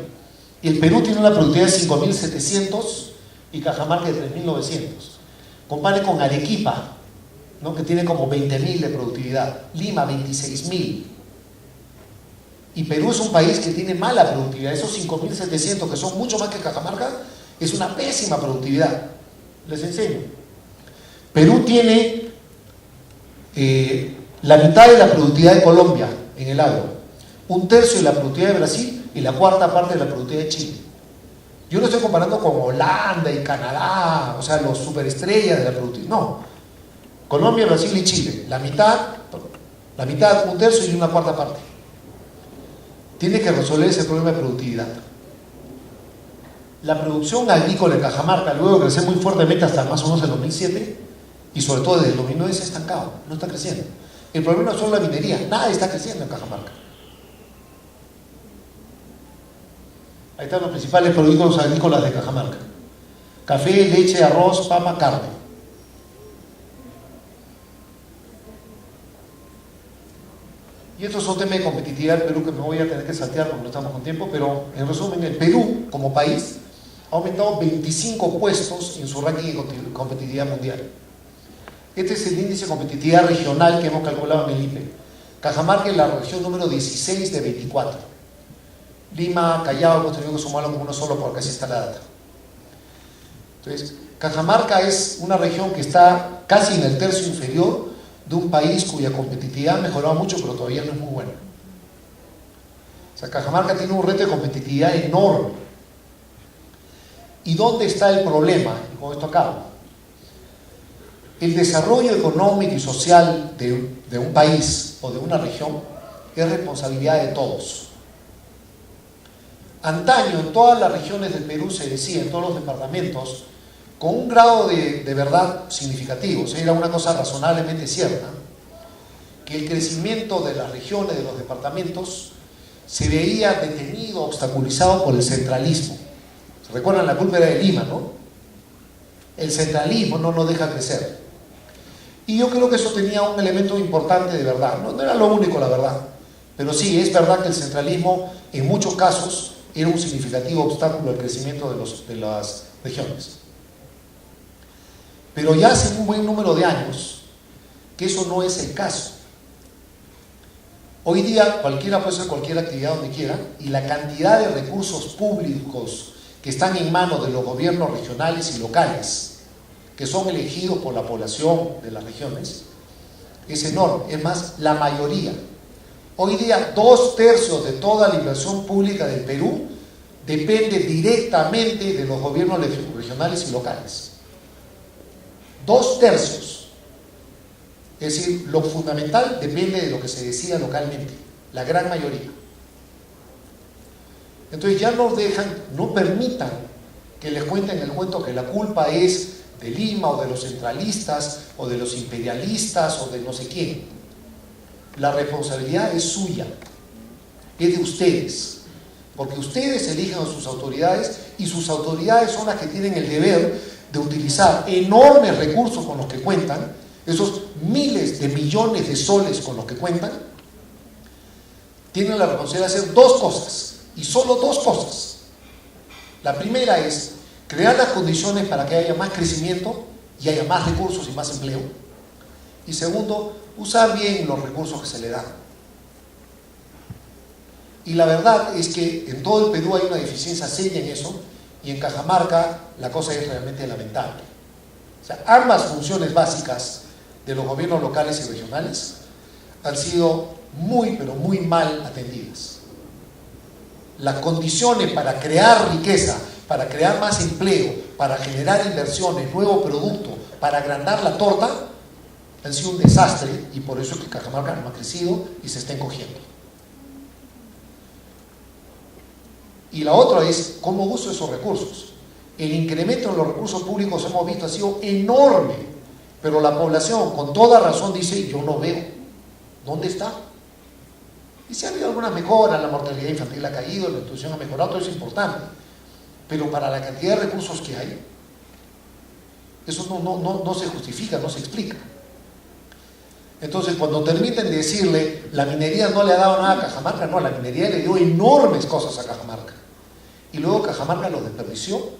Y el Perú tiene una productividad de 5.700 y Cajamarca de 3.900. Compare con Arequipa, ¿no? Que tiene como 20.000 de productividad, Lima 26.000. Y Perú es un país que tiene mala productividad. Esos 5.700, que son mucho más que Cajamarca, es una pésima productividad. Les enseño. Perú tiene la mitad de la productividad de Colombia en el agro, un tercio de la productividad de Brasil y la cuarta parte de la productividad de Chile. Yo no estoy comparando con Holanda y Canadá, o sea, los superestrellas de la productividad. No. Colombia, Brasil y Chile, la mitad, un tercio y una cuarta parte. Tiene que resolver ese problema de productividad. La producción agrícola en Cajamarca, luego de crecer muy fuertemente hasta más o menos el 2007, y sobre todo desde el 2009, se ha estancado, no está creciendo. El problema no es solo la minería, nada está creciendo en Cajamarca. Ahí están los principales productos agrícolas de Cajamarca: café, leche, arroz, papa, carne. Y estos son temas de competitividad del Perú que me voy a tener que saltear porque no estamos con tiempo, pero en resumen, el Perú como país ha aumentado 25 puestos en su ranking de competitividad mundial. Este es el índice de competitividad regional que hemos calculado en el IPE. Cajamarca es la región número 16 de 24. Lima, Callao, hemos tenido que sumarlo como uno solo porque así está la data. Entonces, Cajamarca es una región que está casi en el tercio inferior de un país cuya competitividad ha mejorado mucho, pero todavía no es muy buena. O sea, Cajamarca tiene un reto de competitividad enorme. ¿Y dónde está el problema? Y con esto acabo. El desarrollo económico y social de un país o de una región es responsabilidad de todos. Antaño, en todas las regiones del Perú se decía, en todos los departamentos, con un grado de verdad significativo, o sea, era una cosa razonablemente cierta, que el crecimiento de las regiones, de los departamentos, se veía detenido, obstaculizado por el centralismo. ¿Se recuerdan? La culpa era de Lima, ¿no? El centralismo no nos deja crecer. Y yo creo que eso tenía un elemento importante de verdad. No era lo único, la verdad, pero sí, es verdad que el centralismo en muchos casos era un significativo obstáculo al crecimiento de las regiones. Pero ya hace un buen número de años que eso no es el caso. Hoy día cualquiera puede hacer cualquier actividad donde quiera y la cantidad de recursos públicos que están en manos de los gobiernos regionales y locales, que son elegidos por la población de las regiones, es enorme. Es más, la mayoría. Hoy día 2/3 de toda la inversión pública del Perú depende directamente de los gobiernos regionales y locales. 2/3. Es decir, lo fundamental depende de lo que se decida localmente, la gran mayoría. Entonces ya no permitan que les cuenten el cuento que la culpa es de Lima o de los centralistas o de los imperialistas o de no sé quién. La responsabilidad es suya, es de ustedes, porque ustedes eligen a sus autoridades y sus autoridades son las que tienen el deber de utilizar enormes recursos con los que cuentan, esos miles de millones de soles con los que cuentan. Tienen la responsabilidad de hacer dos cosas, y solo dos cosas. La primera es crear las condiciones para que haya más crecimiento y haya más recursos y más empleo. Y segundo, usar bien los recursos que se le dan. Y la verdad es que en todo el Perú hay una deficiencia seria en eso, y en Cajamarca la cosa es realmente lamentable. O sea, ambas funciones básicas de los gobiernos locales y regionales han sido muy, pero muy mal atendidas. Las condiciones para crear riqueza, para crear más empleo, para generar inversiones, nuevo producto, para agrandar la torta, han sido un desastre, y por eso es que Cajamarca no ha crecido y se está encogiendo. Y la otra es cómo uso esos recursos. El incremento en los recursos públicos, hemos visto, ha sido enorme, pero la población con toda razón dice: yo no veo, ¿dónde está? Y si ha habido alguna mejora, la mortalidad infantil ha caído, la nutrición ha mejorado, todo es importante, pero para la cantidad de recursos que hay, eso no se justifica, no se explica. Entonces, cuando permiten decirle, la minería no le ha dado nada a Cajamarca, no, la minería le dio enormes cosas a Cajamarca. Y luego Cajamarca lo desperdició,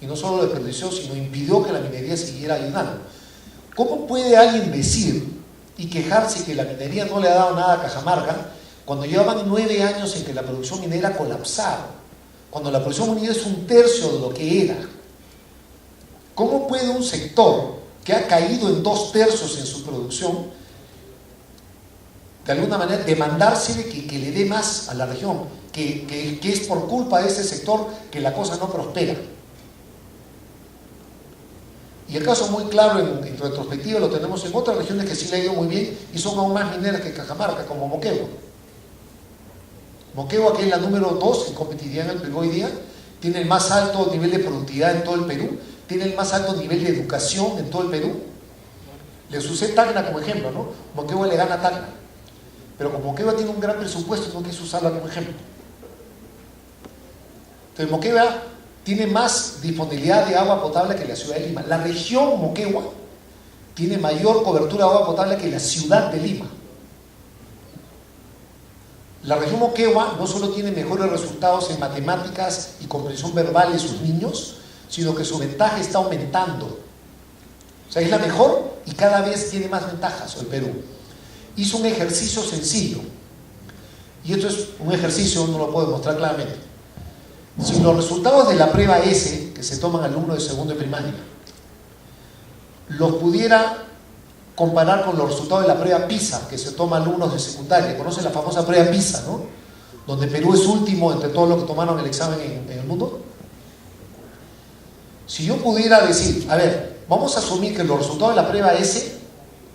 y no solo lo desperdició, sino impidió que la minería siguiera ayudando. ¿Cómo puede alguien decir y quejarse que la minería no le ha dado nada a Cajamarca cuando llevaban 9 años en que la producción minera colapsaba? Cuando la producción minera es 1/3 de lo que era. ¿Cómo puede un sector que ha caído en 2/3 en su producción, de alguna manera demandarse que le dé más a la región, que es por culpa de ese sector que la cosa no prospera? Y el caso muy claro en retrospectiva lo tenemos en otras regiones que sí le ha ido muy bien y son aún más mineras que Cajamarca, como Moquegua. Moquegua, que es la número 2 en competitividad en el Perú hoy día, tiene el más alto nivel de productividad en todo el Perú, tiene el más alto nivel de educación en todo el Perú. Les usé Tacna como ejemplo, ¿no? Moquegua le gana a Tacna, pero como Moquegua tiene un gran presupuesto, no quise usarla como ejemplo. Entonces Moquegua tiene más disponibilidad de agua potable que la ciudad de Lima. La región Moquegua tiene mayor cobertura de agua potable que la ciudad de Lima. La región Moquegua no solo tiene mejores resultados en matemáticas y comprensión verbal de sus niños, sino que su ventaja está aumentando. O sea, es la mejor y cada vez tiene más ventajas el Perú. Hizo un ejercicio sencillo, y esto es un ejercicio, no lo puedo demostrar claramente. Si los resultados de la prueba S, que se toman alumnos de segundo y primaria, los pudiera comparar con los resultados de la prueba PISA, que se toma alumnos de secundaria. ¿Conocen la famosa prueba PISA, no? Donde Perú es último entre todos los que tomaron el examen en el mundo. Si yo pudiera decir, a ver, vamos a asumir que los resultados de la prueba S,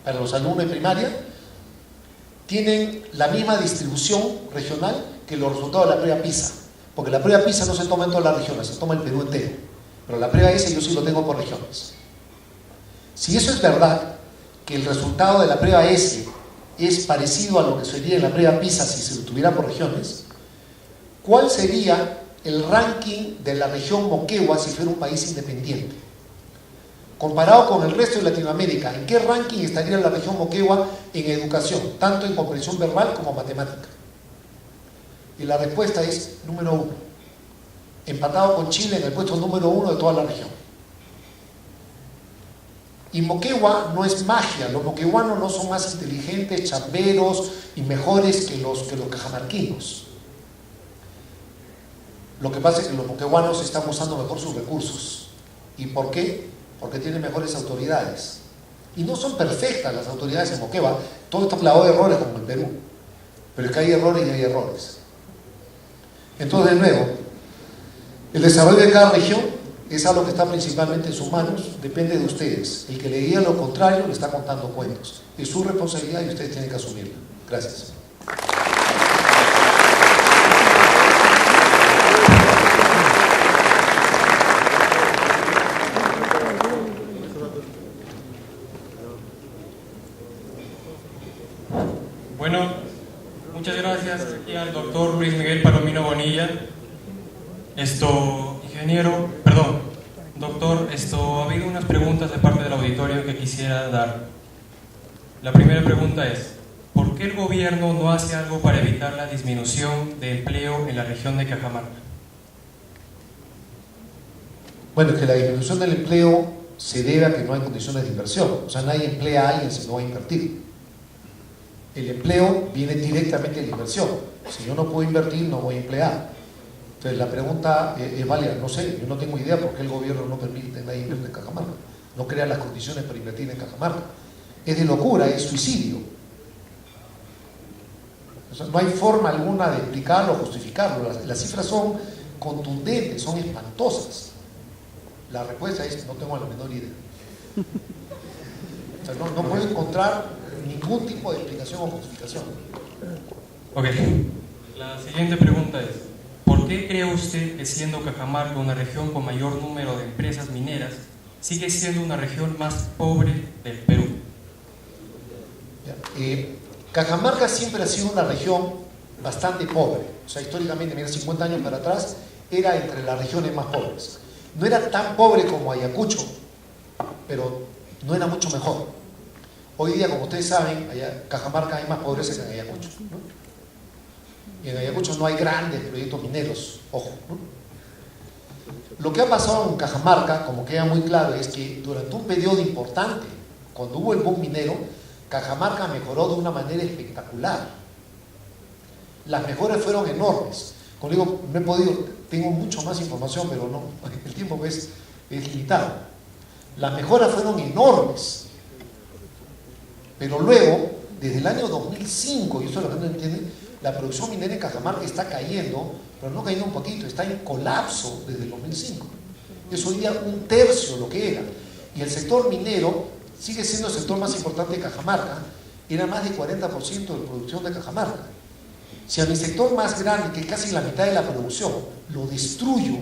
para los alumnos de primaria, tienen la misma distribución regional que los resultados de la prueba PISA. Porque la prueba PISA no se toma en todas las regiones, se toma en el Perú entero. Pero la prueba S yo sí lo tengo por regiones. Si eso es verdad, que el resultado de la prueba S es parecido a lo que sería en la prueba PISA si se lo tuviera por regiones, ¿cuál sería el ranking de la región Moquegua si fuera un país independiente? Comparado con el resto de Latinoamérica, ¿en qué ranking estaría la región Moquegua en educación, tanto en comprensión verbal como matemática? Y la respuesta es número 1, empatado con Chile en el puesto número 1 de toda la región. Y Moquegua no es magia, los moqueguanos no son más inteligentes, chamberos y mejores que los cajamarquinos. Lo que pasa es que los moqueguanos están usando mejor sus recursos. ¿Y por qué? Porque tienen mejores autoridades. Y no son perfectas las autoridades en Moquegua, todo está plagado de errores como en Perú, pero es que hay errores y hay errores. Entonces, de nuevo, el desarrollo de cada región es algo que está principalmente en sus manos, depende de ustedes. El que le diga lo contrario le está contando cuentos. Es su responsabilidad y ustedes tienen que asumirla. Gracias. Bueno, muchas gracias aquí al doctor Luis Miguel Palomino Bonilla. Doctor, ha habido unas preguntas de parte del auditorio que quisiera dar. La primera pregunta es, ¿por qué el gobierno no hace algo para evitar la disminución de empleo en la región de Cajamarca? Bueno, es que la disminución del empleo se debe a que no hay condiciones de inversión. O sea, nadie emplea a alguien si no va a invertir. El empleo viene directamente de la inversión. Si yo no puedo invertir, no voy a emplear. Entonces la pregunta es válida. No sé, yo no tengo idea por qué el gobierno no permite que nadie invierta en Cajamarca, no crea las condiciones para invertir en Cajamarca. Es de locura, es suicidio. O sea, no hay forma alguna de explicarlo o justificarlo. Las cifras son contundentes, son espantosas. La respuesta es: no tengo la menor idea. O sea, no puedo encontrar ningún tipo de explicación o justificación. Ok, la siguiente pregunta es: ¿por qué cree usted que siendo Cajamarca una región con mayor número de empresas mineras, sigue siendo una región más pobre del Perú? Cajamarca siempre ha sido una región bastante pobre. O sea, históricamente, mira, 50 años para atrás, era entre las regiones más pobres. No era tan pobre como Ayacucho, pero no era mucho mejor. Hoy día, como ustedes saben, en Cajamarca hay más pobreza que en Ayacucho, ¿no? Y en Ayacucho no hay grandes proyectos mineros, ojo, ¿no? Lo que ha pasado en Cajamarca, como queda muy claro, es que durante un periodo importante, cuando hubo el boom minero, Cajamarca mejoró de una manera espectacular. Las mejoras fueron enormes. Como digo, tengo mucho más información, pero no, el tiempo es limitado. Las mejoras fueron enormes. Pero luego, desde el año 2005, y eso es lo que no entienden, la producción minera en Cajamarca está cayendo, pero no cayendo un poquito, está en colapso desde el 2005. Es hoy día 1/3 lo que era. Y el sector minero sigue siendo el sector más importante de Cajamarca, era más del 40% de producción de Cajamarca. Si a mi sector más grande, que es casi la mitad de la producción, lo destruyo,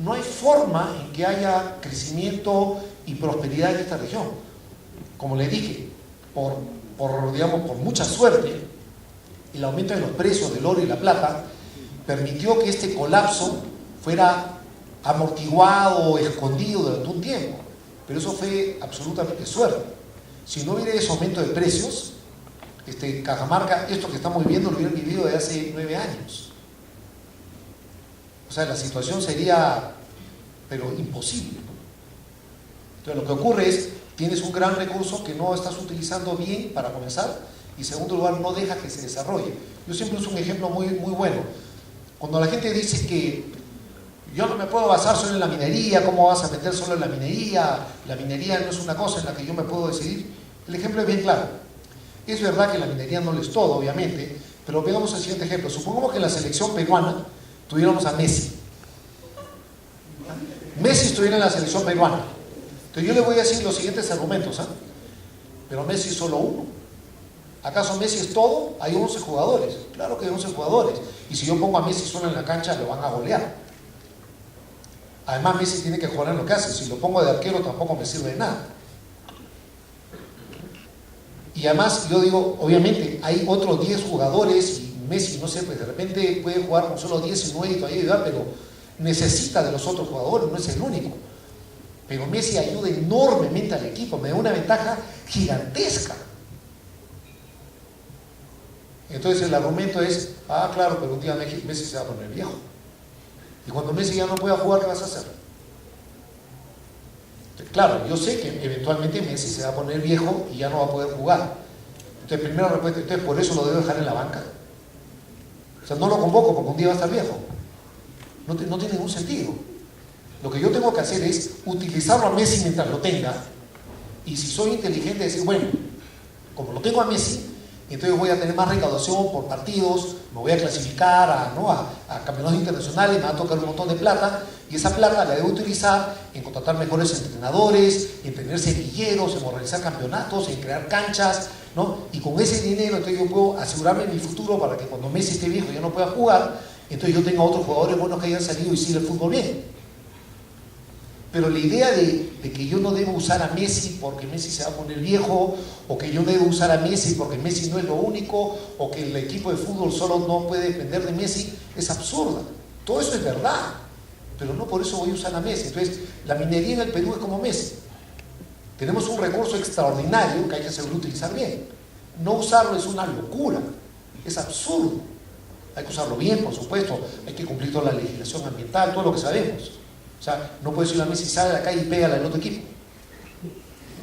no hay forma en que haya crecimiento y prosperidad en esta región. Como le dije, por mucha suerte, el aumento de los precios del oro y la plata permitió que este colapso fuera amortiguado o escondido durante un tiempo, pero eso fue absolutamente suerte. Si no hubiera ese aumento de precios, Cajamarca, esto que estamos viviendo, lo hubieran vivido desde hace 9 años. O sea, la situación sería, pero imposible, ¿no? Entonces, lo que ocurre es, tienes un gran recurso que no estás utilizando bien para comenzar, y en segundo lugar, no dejas que se desarrolle. Yo siempre uso un ejemplo muy bueno. Cuando la gente dice que yo no me puedo basar solo en la minería, ¿cómo vas a meter solo en la minería? La minería no es una cosa en la que yo me puedo decidir. El ejemplo es bien claro. Es verdad que la minería no lo es todo, obviamente, pero veamos el siguiente ejemplo. Supongamos que en la selección peruana tuviéramos a Messi. Messi estuviera en la selección peruana. Entonces yo le voy a decir los siguientes argumentos, ¿eh? Pero Messi es solo uno. ¿Acaso Messi es todo? Hay 11 jugadores. Claro que hay 11 jugadores. Y si yo pongo a Messi solo en la cancha, lo van a golear. Además, Messi tiene que jugar en lo que hace. Si lo pongo de arquero, tampoco me sirve de nada. Y además, yo digo, obviamente, hay otros 10 jugadores y Messi, no sé, pues de repente puede jugar con solo 10 y 9 y todavía ayudar, pero necesita de los otros jugadores, no es el único. Pero Messi ayuda enormemente al equipo, me da una ventaja gigantesca. Entonces el argumento es, claro, pero un día Messi se va a poner viejo. Y cuando Messi ya no pueda jugar, ¿qué vas a hacer? Claro, yo sé que eventualmente Messi se va a poner viejo y ya no va a poder jugar. Entonces, primera respuesta, entonces por eso lo debo dejar en la banca. O sea, no lo convoco porque un día va a estar viejo. No tiene ningún sentido. Lo que yo tengo que hacer es utilizarlo a Messi mientras lo tenga. Y si soy inteligente, decir, bueno, como lo tengo a Messi, entonces voy a tener más recaudación por partidos, me voy a clasificar a campeonatos internacionales, me va a tocar un montón de plata, y esa plata la debo utilizar en contratar mejores entrenadores, en tener semilleros, en organizar campeonatos, en crear canchas, ¿no? Y con ese dinero entonces yo puedo asegurarme mi futuro para que cuando Messi esté viejo y ya no pueda jugar, entonces yo tenga otros jugadores buenos que hayan salido y siga el fútbol bien. Pero la idea de que yo no debo usar a Messi porque Messi se va a poner viejo, o que yo no debo usar a Messi porque Messi no es lo único, o que el equipo de fútbol solo no puede depender de Messi, es absurda. Todo eso es verdad, pero no por eso voy a usar a Messi. Entonces, la minería en el Perú es como Messi. Tenemos un recurso extraordinario que hay que saber utilizar bien. No usarlo es una locura, es absurdo. Hay que usarlo bien, por supuesto, hay que cumplir toda la legislación ambiental, todo lo que sabemos. O sea, no puedes ir a Messi, sale a la calle y pégala al otro equipo.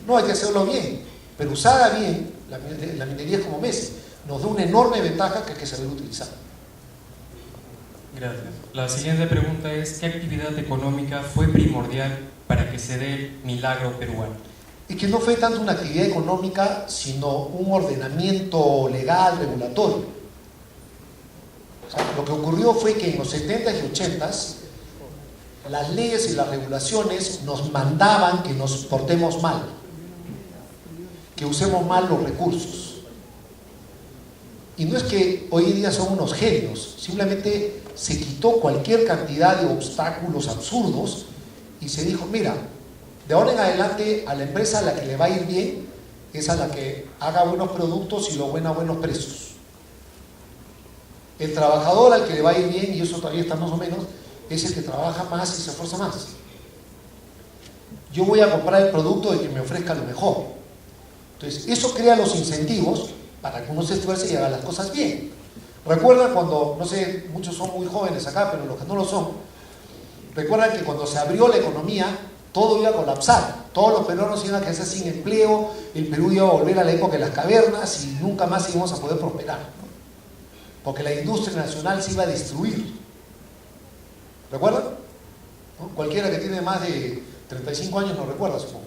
No, hay que hacerlo bien. Pero usada bien, la minería es como Messi. Nos da una enorme ventaja que hay que saber utilizar. Gracias. La siguiente pregunta es, ¿qué actividad económica fue primordial para que se dé el milagro peruano? Y que no fue tanto una actividad económica, sino un ordenamiento legal, regulatorio. O sea, lo que ocurrió fue que en los 70s y 80s, las leyes y las regulaciones nos mandaban que nos portemos mal, que usemos mal los recursos. Y no es que hoy en día son unos genios, simplemente se quitó cualquier cantidad de obstáculos absurdos y se dijo, mira, de ahora en adelante a la empresa a la que le va a ir bien es a la que haga buenos productos y lo buena a buenos precios. El trabajador al que le va a ir bien, y eso todavía está más o menos, es el que trabaja más y se esfuerza más. Yo voy a comprar el producto de que me ofrezca lo mejor. Entonces, eso crea los incentivos para que uno se esfuerce y haga las cosas bien. Recuerda cuando, no sé, muchos son muy jóvenes acá, pero los que no lo son, recuerdan que cuando se abrió la economía, todo iba a colapsar. Todos los peruanos iban a quedarse sin empleo, el Perú iba a volver a la época de las cavernas y nunca más íbamos a poder prosperar, ¿no? Porque la industria nacional se iba a destruir. ¿Recuerdan? ¿No? Cualquiera que tiene más de 35 años lo recuerda, supongo.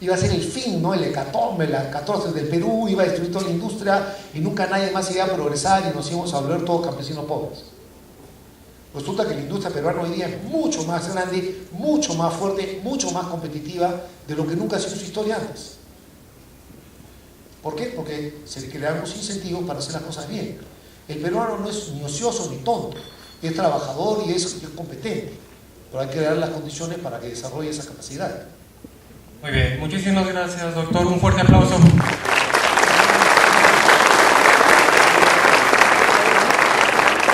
Iba a ser el fin, ¿no? El hecatombe, la 14 del Perú, iba a destruir toda la industria y nunca nadie más iba a progresar y nos íbamos a volver todos campesinos pobres. Resulta que la industria peruana hoy día es mucho más grande, mucho más fuerte, mucho más competitiva de lo que nunca ha sido su historia antes. ¿Por qué? Porque se le crearon los incentivos para hacer las cosas bien. El peruano no es ni ocioso ni tonto, es trabajador y es competente, pero hay que crear las condiciones para que desarrolle esa capacidad. Muy bien, muchísimas gracias, doctor. Un fuerte aplauso.